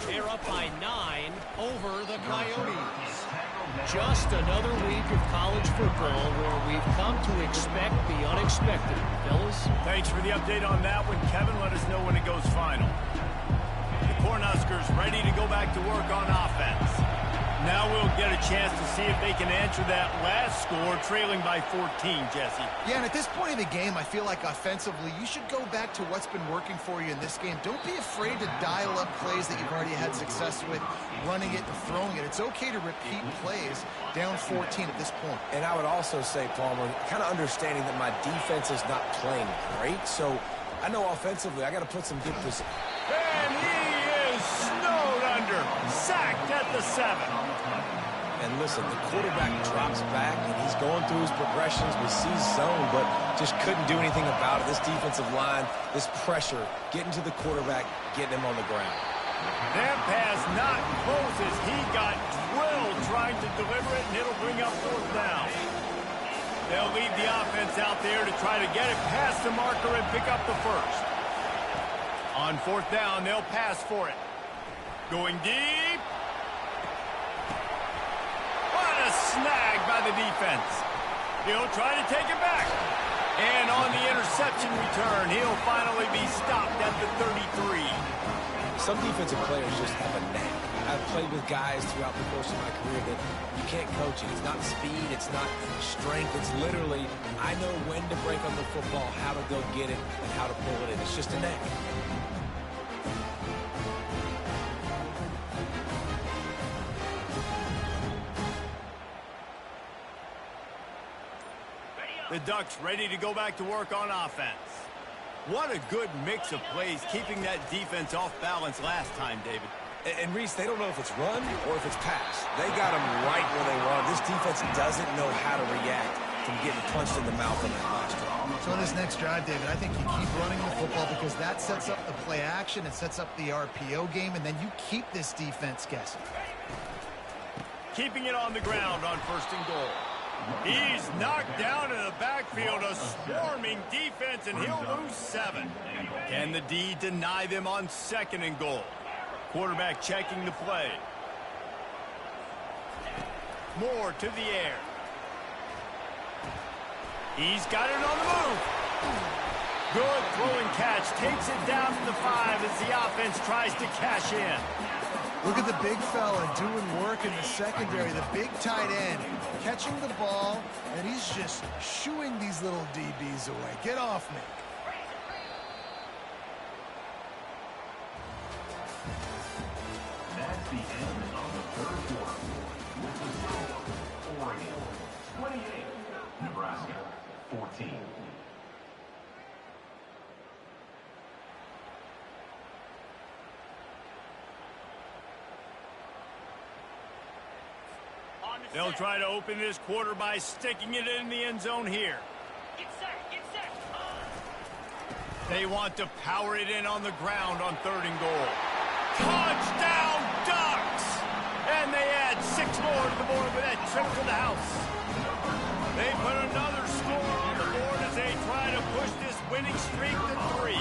Speaker 5: They're up by 9 over the Coyotes. Just another week of college football where we've come to expect the unexpected. Fellas?
Speaker 1: Thanks for the update on that one, Kevin. Let us know when it goes final. The Cornhuskers ready to go back to work on offense. Now we'll get a chance to see if they can answer that last score, trailing by 14, Jesse.
Speaker 2: Yeah, and at this point in the game, I feel like offensively, you should go back to what's been working for you in this game. Don't be afraid to dial up plays that you've already had success with, running it and throwing it. It's okay to repeat plays down 14 at this point.
Speaker 3: And I would also say, Palmer, kind of understanding that my defense is not playing great, so I know offensively I got to put some good position.
Speaker 1: And he is Sacked at the 7.
Speaker 3: And listen, the quarterback drops back, and he's going through his progressions with C zone, but just couldn't do anything about it. This defensive line, this pressure, getting to the quarterback, getting him on the ground.
Speaker 1: That pass not close as he got drilled trying to deliver it, and it'll bring up 4th down. They'll leave the offense out there to try to get it past the marker and pick up the 1st. On 4th down, they'll pass for it. Going deep. What a snag by the defense. He'll try to take it back. And on the interception return, he'll finally be stopped at the 33.
Speaker 3: Some defensive players just have a knack. I've played with guys throughout the course of my career that you can't coach it. It's not speed, it's not strength. It's literally, I know when to break on the football, how to go get it, and how to pull it in. It's just a knack.
Speaker 1: The Ducks ready to go back to work on offense. What a good mix of plays, keeping that defense off balance last time, David.
Speaker 3: And Reese, they don't know if it's run or if it's pass. They got them right where they run. This defense doesn't know how to react from getting punched in the mouth on that last drive.
Speaker 2: So in this next drive, David, I think you keep running the football because that sets up the play action, it sets up the RPO game, and then you keep this defense guessing.
Speaker 1: Keeping it on the ground on 1st and goal. He's knocked down in the backfield, a swarming defense, and he'll lose 7. Can the D deny them on 2nd and goal? Quarterback checking the play. Moore to the air. He's got it on the move. Good throwing catch. Takes it down to the 5 as the offense tries to cash in.
Speaker 2: Look at the big fella doing work in the secondary, the big tight end, catching the ball, and he's just shooing these little DBs away. Get off me.
Speaker 4: That's the end of the 3rd quarter. With the score, Oregon 28, Nebraska 14.
Speaker 1: They'll try to open this quarter by sticking it in the end zone here.
Speaker 6: Get set, get set.
Speaker 1: They want to power it in on the ground on 3rd and goal. Touchdown, Ducks! And they add 6 more to the board with that trip to the house. They put another score on the board as they try to push this winning streak to 3.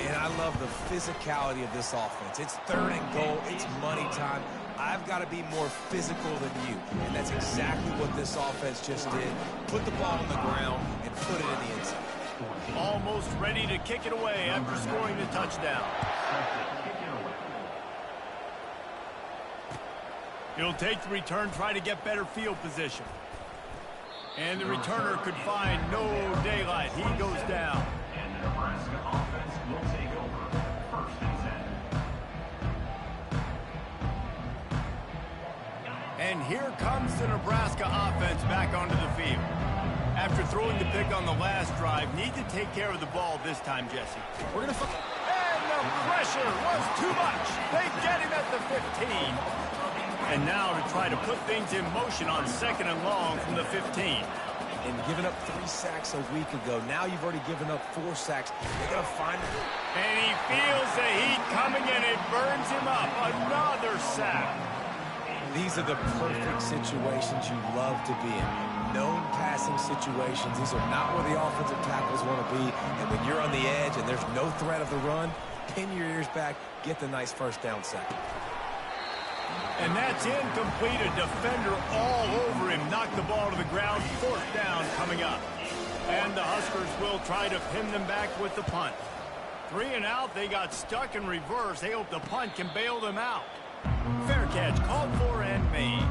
Speaker 3: And I love the physicality of this offense. It's 3rd and goal. It's money time. I've got to be more physical than you. And that's exactly what this offense just did. Put the ball on the ground and put it in the end zone.
Speaker 1: Almost ready to kick it away after scoring the touchdown. He'll take the return, try to get better field position. And the returner could find no daylight. He goes down.
Speaker 4: And the Nebraska offense will take over 1st and 10.
Speaker 1: And here comes the Nebraska offense back onto the field. After throwing the pick on the last drive, need to take care of the ball this time, Jesse.
Speaker 2: We're going to...
Speaker 1: And the pressure was too much. They get him at the 15. And now to try to put things in motion on 2nd and long from the 15.
Speaker 3: And giving up 3 sacks a week ago. Now you've already given up 4 sacks. They're going to find it.
Speaker 1: And he feels the heat coming and it burns him up. Another sack.
Speaker 3: These are the perfect situations you love to be in. Known passing situations. These are not where the offensive tackles want to be. And when you're on the edge and there's no threat of the run, pin your ears back, get the nice 1st down sack.
Speaker 1: And that's incomplete. A defender all over him. Knocked the ball to the ground. 4th down coming up. And the Huskers will try to pin them back with the punt. 3 and out. They got stuck in reverse. They hope the punt can bail them out. Fair catch called for and made.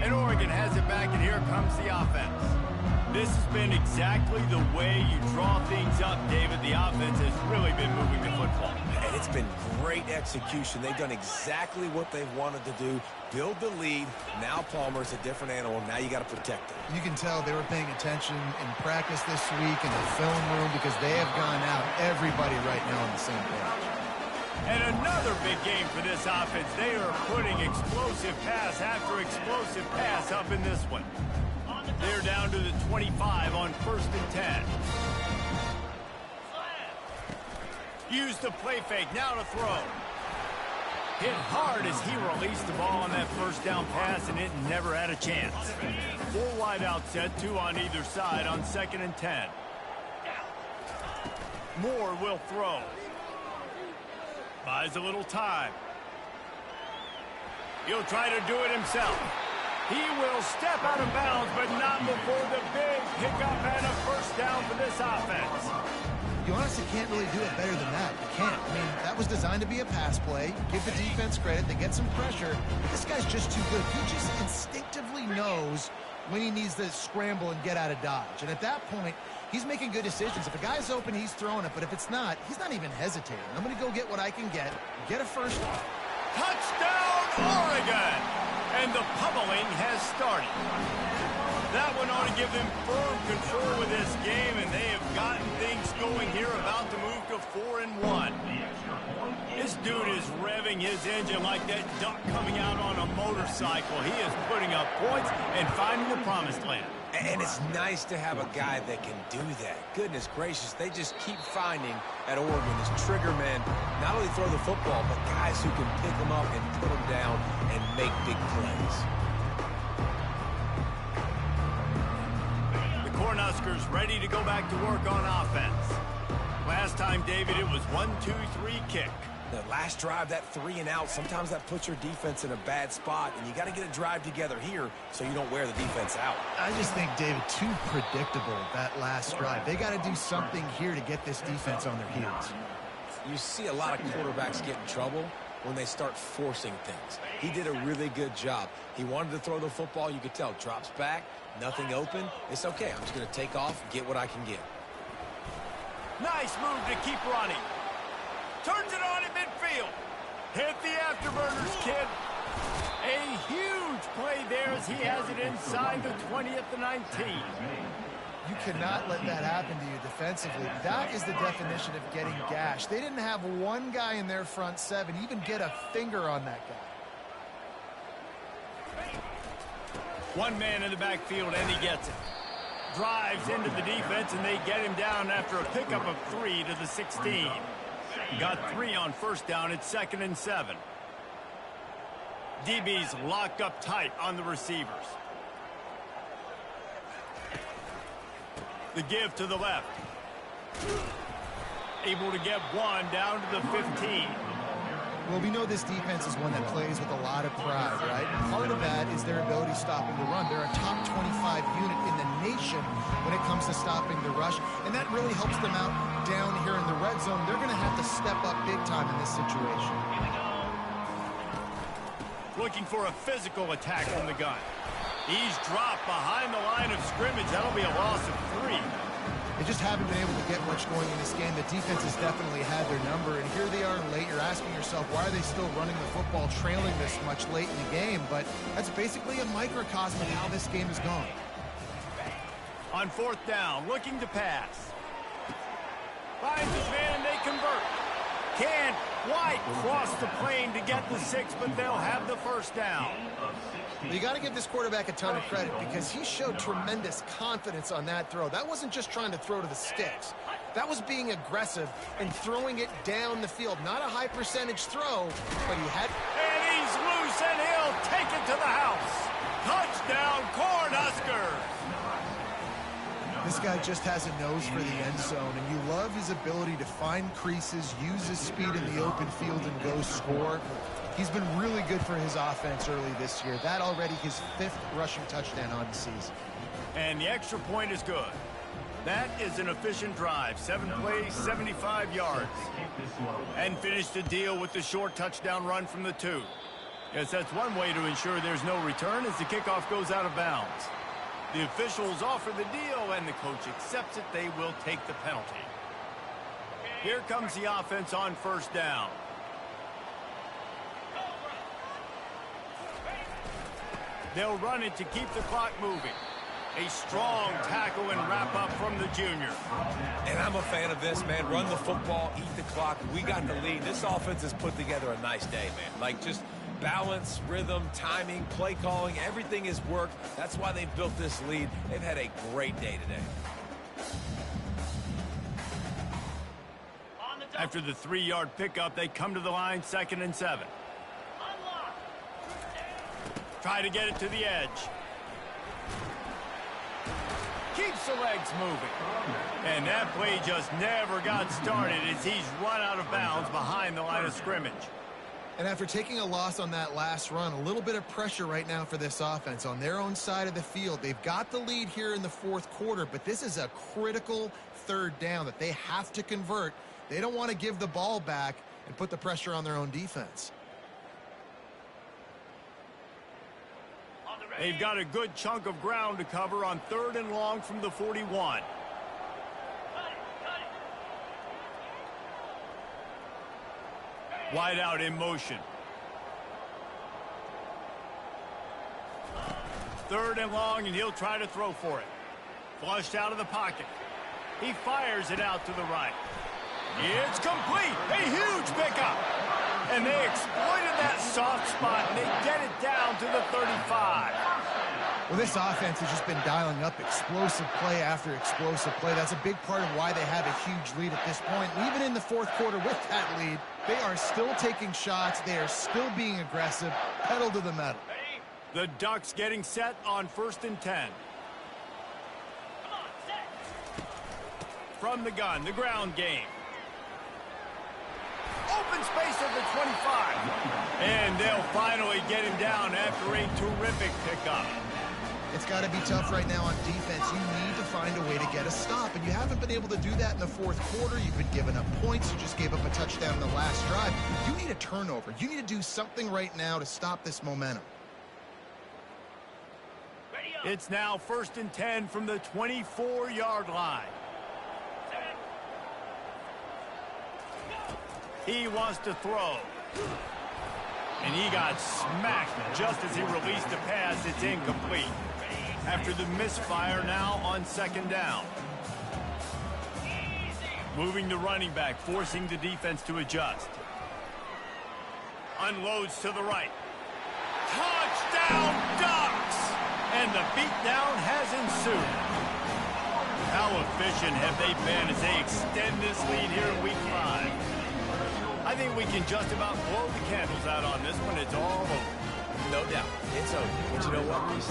Speaker 1: And Oregon has it back, and here comes the offense. This has been exactly the way you draw things up, David. The offense has really been moving the football.
Speaker 3: And it's been great execution. They've done exactly what they've wanted to do. Build the lead. Now Palmer's a different animal. Now you got to protect him.
Speaker 2: You can tell they were paying attention in practice this week in the film room because they have gone out, everybody right now on the same page.
Speaker 1: And another big game for this offense. They are putting explosive pass after explosive pass up in this one. They're down to the 25 on 1st and 10. Use the play fake, now to throw. Hit hard as he released the ball on that first down pass, and it never had a chance. 4 wide out set, 2 on either side on 2nd and 10. Moore will throw. Buys a little time. He'll try to do it himself. He will step out of bounds, but not before the big pickup and a first down for this offense.
Speaker 2: You honestly can't really do it better than that. You can't. I mean, that was designed to be a pass play. Give the defense credit. They get some pressure. But this guy's just too good. He just instinctively knows when he needs to scramble and get out of dodge. And at that point, he's making good decisions. If a guy's open, he's throwing it. But if it's not, he's not even hesitating. I'm going to go get what I can get a first down.
Speaker 1: Touchdown, Oregon! And the pummeling has started. That one ought to give them firm control with this game, and they have gotten things going here, about to move to 4-1. This dude is revving his engine like that duck coming out on a motorcycle. He is putting up points and finding the promised land.
Speaker 3: And it's nice to have a guy that can do that. Goodness gracious, they just keep finding at Oregon this trigger men, not only throw the football, but guys who can pick them up and put them down and make big plays.
Speaker 1: The Cornhuskers ready to go back to work on offense. Last time, David, it was 1-2-3 kick.
Speaker 3: The last drive, that 3 and out, sometimes that puts your defense in a bad spot, and you got to get a drive together here so you don't wear the defense out.
Speaker 2: I just think, David, too predictable, that last drive. They got to do something here to get this defense on their heels.
Speaker 3: You see a lot of quarterbacks get in trouble when they start forcing things. He did a really good job. He wanted to throw the football. You could tell. Drops back, nothing open. It's okay. I'm just going to take off, get what I can get.
Speaker 1: Nice move to keep running. Turns it on in midfield. Hit the afterburners, kid. A huge play there as he has it inside the 20 at the 19.
Speaker 2: You cannot let that happen to you defensively. That is the definition of getting gashed. They didn't have one guy in their front 7 even get a finger on that guy.
Speaker 1: One man in the backfield, and he gets it. Drives into the defense, and they get him down after a pickup of 3 to the 16. Got 3 on first down. It's 2nd and 7. DB's locked up tight on the receivers. The give to the left. Able to get 1 down to the 15.
Speaker 2: Well, we know this defense is one that plays with a lot of pride, right? Part of that is their ability stopping the run. They're a top 25 unit in the nation when it comes to stopping the rush, and that really helps them out down here in the red zone. They're going to have to step up big time in this situation.
Speaker 1: Looking for a physical attack from the gun. He's dropped behind the line of scrimmage. That'll be a loss of 3.
Speaker 2: They just haven't been able to get much going in this game. The defense has definitely had their number, and here they are late. You're asking yourself, why are they still running the football, trailing this much late in the game? But that's basically a microcosm of how this game has gone.
Speaker 1: On 4th down, looking to pass. Finds his man, and they convert. Can White cross the plane to get the 6, but they'll have the first down.
Speaker 2: You got to give this quarterback a ton of credit because he showed tremendous confidence on that throw. That wasn't just trying to throw to the sticks. That was being aggressive and throwing it down the field. Not a high percentage throw, but he had...
Speaker 1: And he's loose, and he'll take it to the house. Touchdown, Cornhuskers!
Speaker 2: This guy just has a nose for the end zone, and you love his ability to find creases, use his speed in the open field, and go score. He's been really good for his offense early this year. That already his 5th rushing touchdown on the season.
Speaker 1: And the extra point is good. That is an efficient drive. 7 plays, 75 yards. And finished the deal with the short touchdown run from the 2. Yes, that's one way to ensure there's no return as the kickoff goes out of bounds. The officials offer the deal, and the coach accepts it. They will take the penalty. Here comes the offense on first down. They'll run it to keep the clock moving. A strong tackle and wrap-up from the junior.
Speaker 3: And I'm a fan of this, man. Run the football, eat the clock. We got the lead. This offense has put together a nice day, man. Like, just balance, rhythm, timing, play calling, everything has worked. That's why they've built this lead. They've had a great day today.
Speaker 1: After the 3-yard pickup, they come to the line, 2nd and 7. Try to get it to the edge. Keeps the legs moving. And that play just never got started as he's run out of bounds behind the line of scrimmage.
Speaker 2: And after taking a loss on that last run, a little bit of pressure right now for this offense on their own side of the field. They've got the lead here in the 4th quarter, but this is a critical 3rd down that they have to convert. They don't want to give the ball back and put the pressure on their own defense.
Speaker 1: They've got a good chunk of ground to cover on 3rd and long from the 41. Wide out in motion. 3rd and long, and he'll try to throw for it. Flushed out of the pocket. He fires it out to the right. It's complete. A huge pickup. And they exploited that soft spot, and they get it down to the 35.
Speaker 2: Well, this offense has just been dialing up explosive play after explosive play. That's a big part of why they have a huge lead at this point. And even in the 4th quarter with that lead, they are still taking shots. They are still being aggressive. Pedal to the metal.
Speaker 1: The Ducks getting set on 1st and 10. From the gun, the ground game. Open space at the 25. And they'll finally get him down after a terrific pickup.
Speaker 2: It's got to be tough right now on defense. You need to find a way to get a stop, and you haven't been able to do that in the 4th quarter. You've been giving up points. You just gave up a touchdown in the last drive. You need a turnover. You need to do something right now to stop this momentum.
Speaker 1: It's now 1st and 10 from the 24-yard line. He wants to throw. And he got smacked just as he released the pass. It's incomplete. After the misfire, now on 2nd down. Moving the running back, forcing the defense to adjust. Unloads to the right. Touchdown, Ducks! And the beatdown has ensued. How efficient have they been as they extend this lead here in Week 5? I think we can just about blow the candles out on this one. It's all over.
Speaker 3: No doubt. It's over. But you know what? These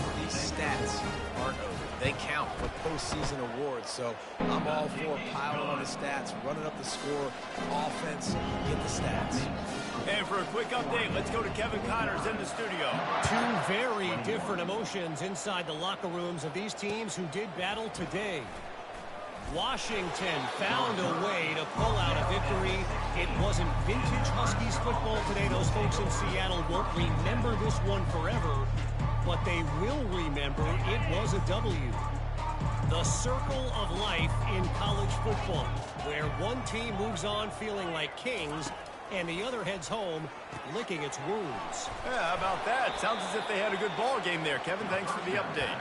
Speaker 3: stats aren't over. They count for postseason awards. So I'm all for piling on the stats, running up the score, offense, get the stats.
Speaker 1: And for a quick update, let's go to Kevin Connors in the studio.
Speaker 5: 2 very different emotions inside the locker rooms of these teams who did battle today. Washington found a way to pull out a victory. It wasn't vintage Huskies football today. Those folks in Seattle won't remember this one forever, but they will remember it was a W. The circle of life in college football, where one team moves on feeling like kings and the other heads home licking its wounds.
Speaker 1: Yeah, how about that? Sounds as if they had a good ball game there. Kevin, thanks for the update.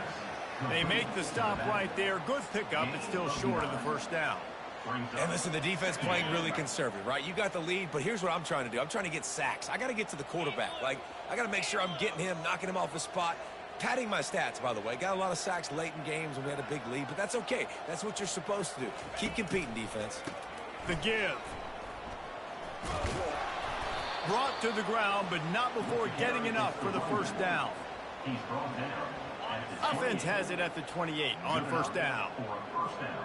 Speaker 1: They make the stop right there. Good pickup. It's still short of the 1st down.
Speaker 3: And listen, the defense playing really conservative, right? You got the lead, but here's what I'm trying to do. I'm trying to get sacks. I got to get to the quarterback. Like, I got to make sure I'm getting him, knocking him off his spot. Padding my stats, by the way. Got a lot of sacks late in games when we had a big lead, but that's okay. That's what you're supposed to do. Keep competing, defense.
Speaker 1: The give. Brought to the ground, but not before getting enough for the 1st down.
Speaker 4: He's brought down.
Speaker 1: Offense has it at the 28 on 1st down.
Speaker 4: For a 1st down.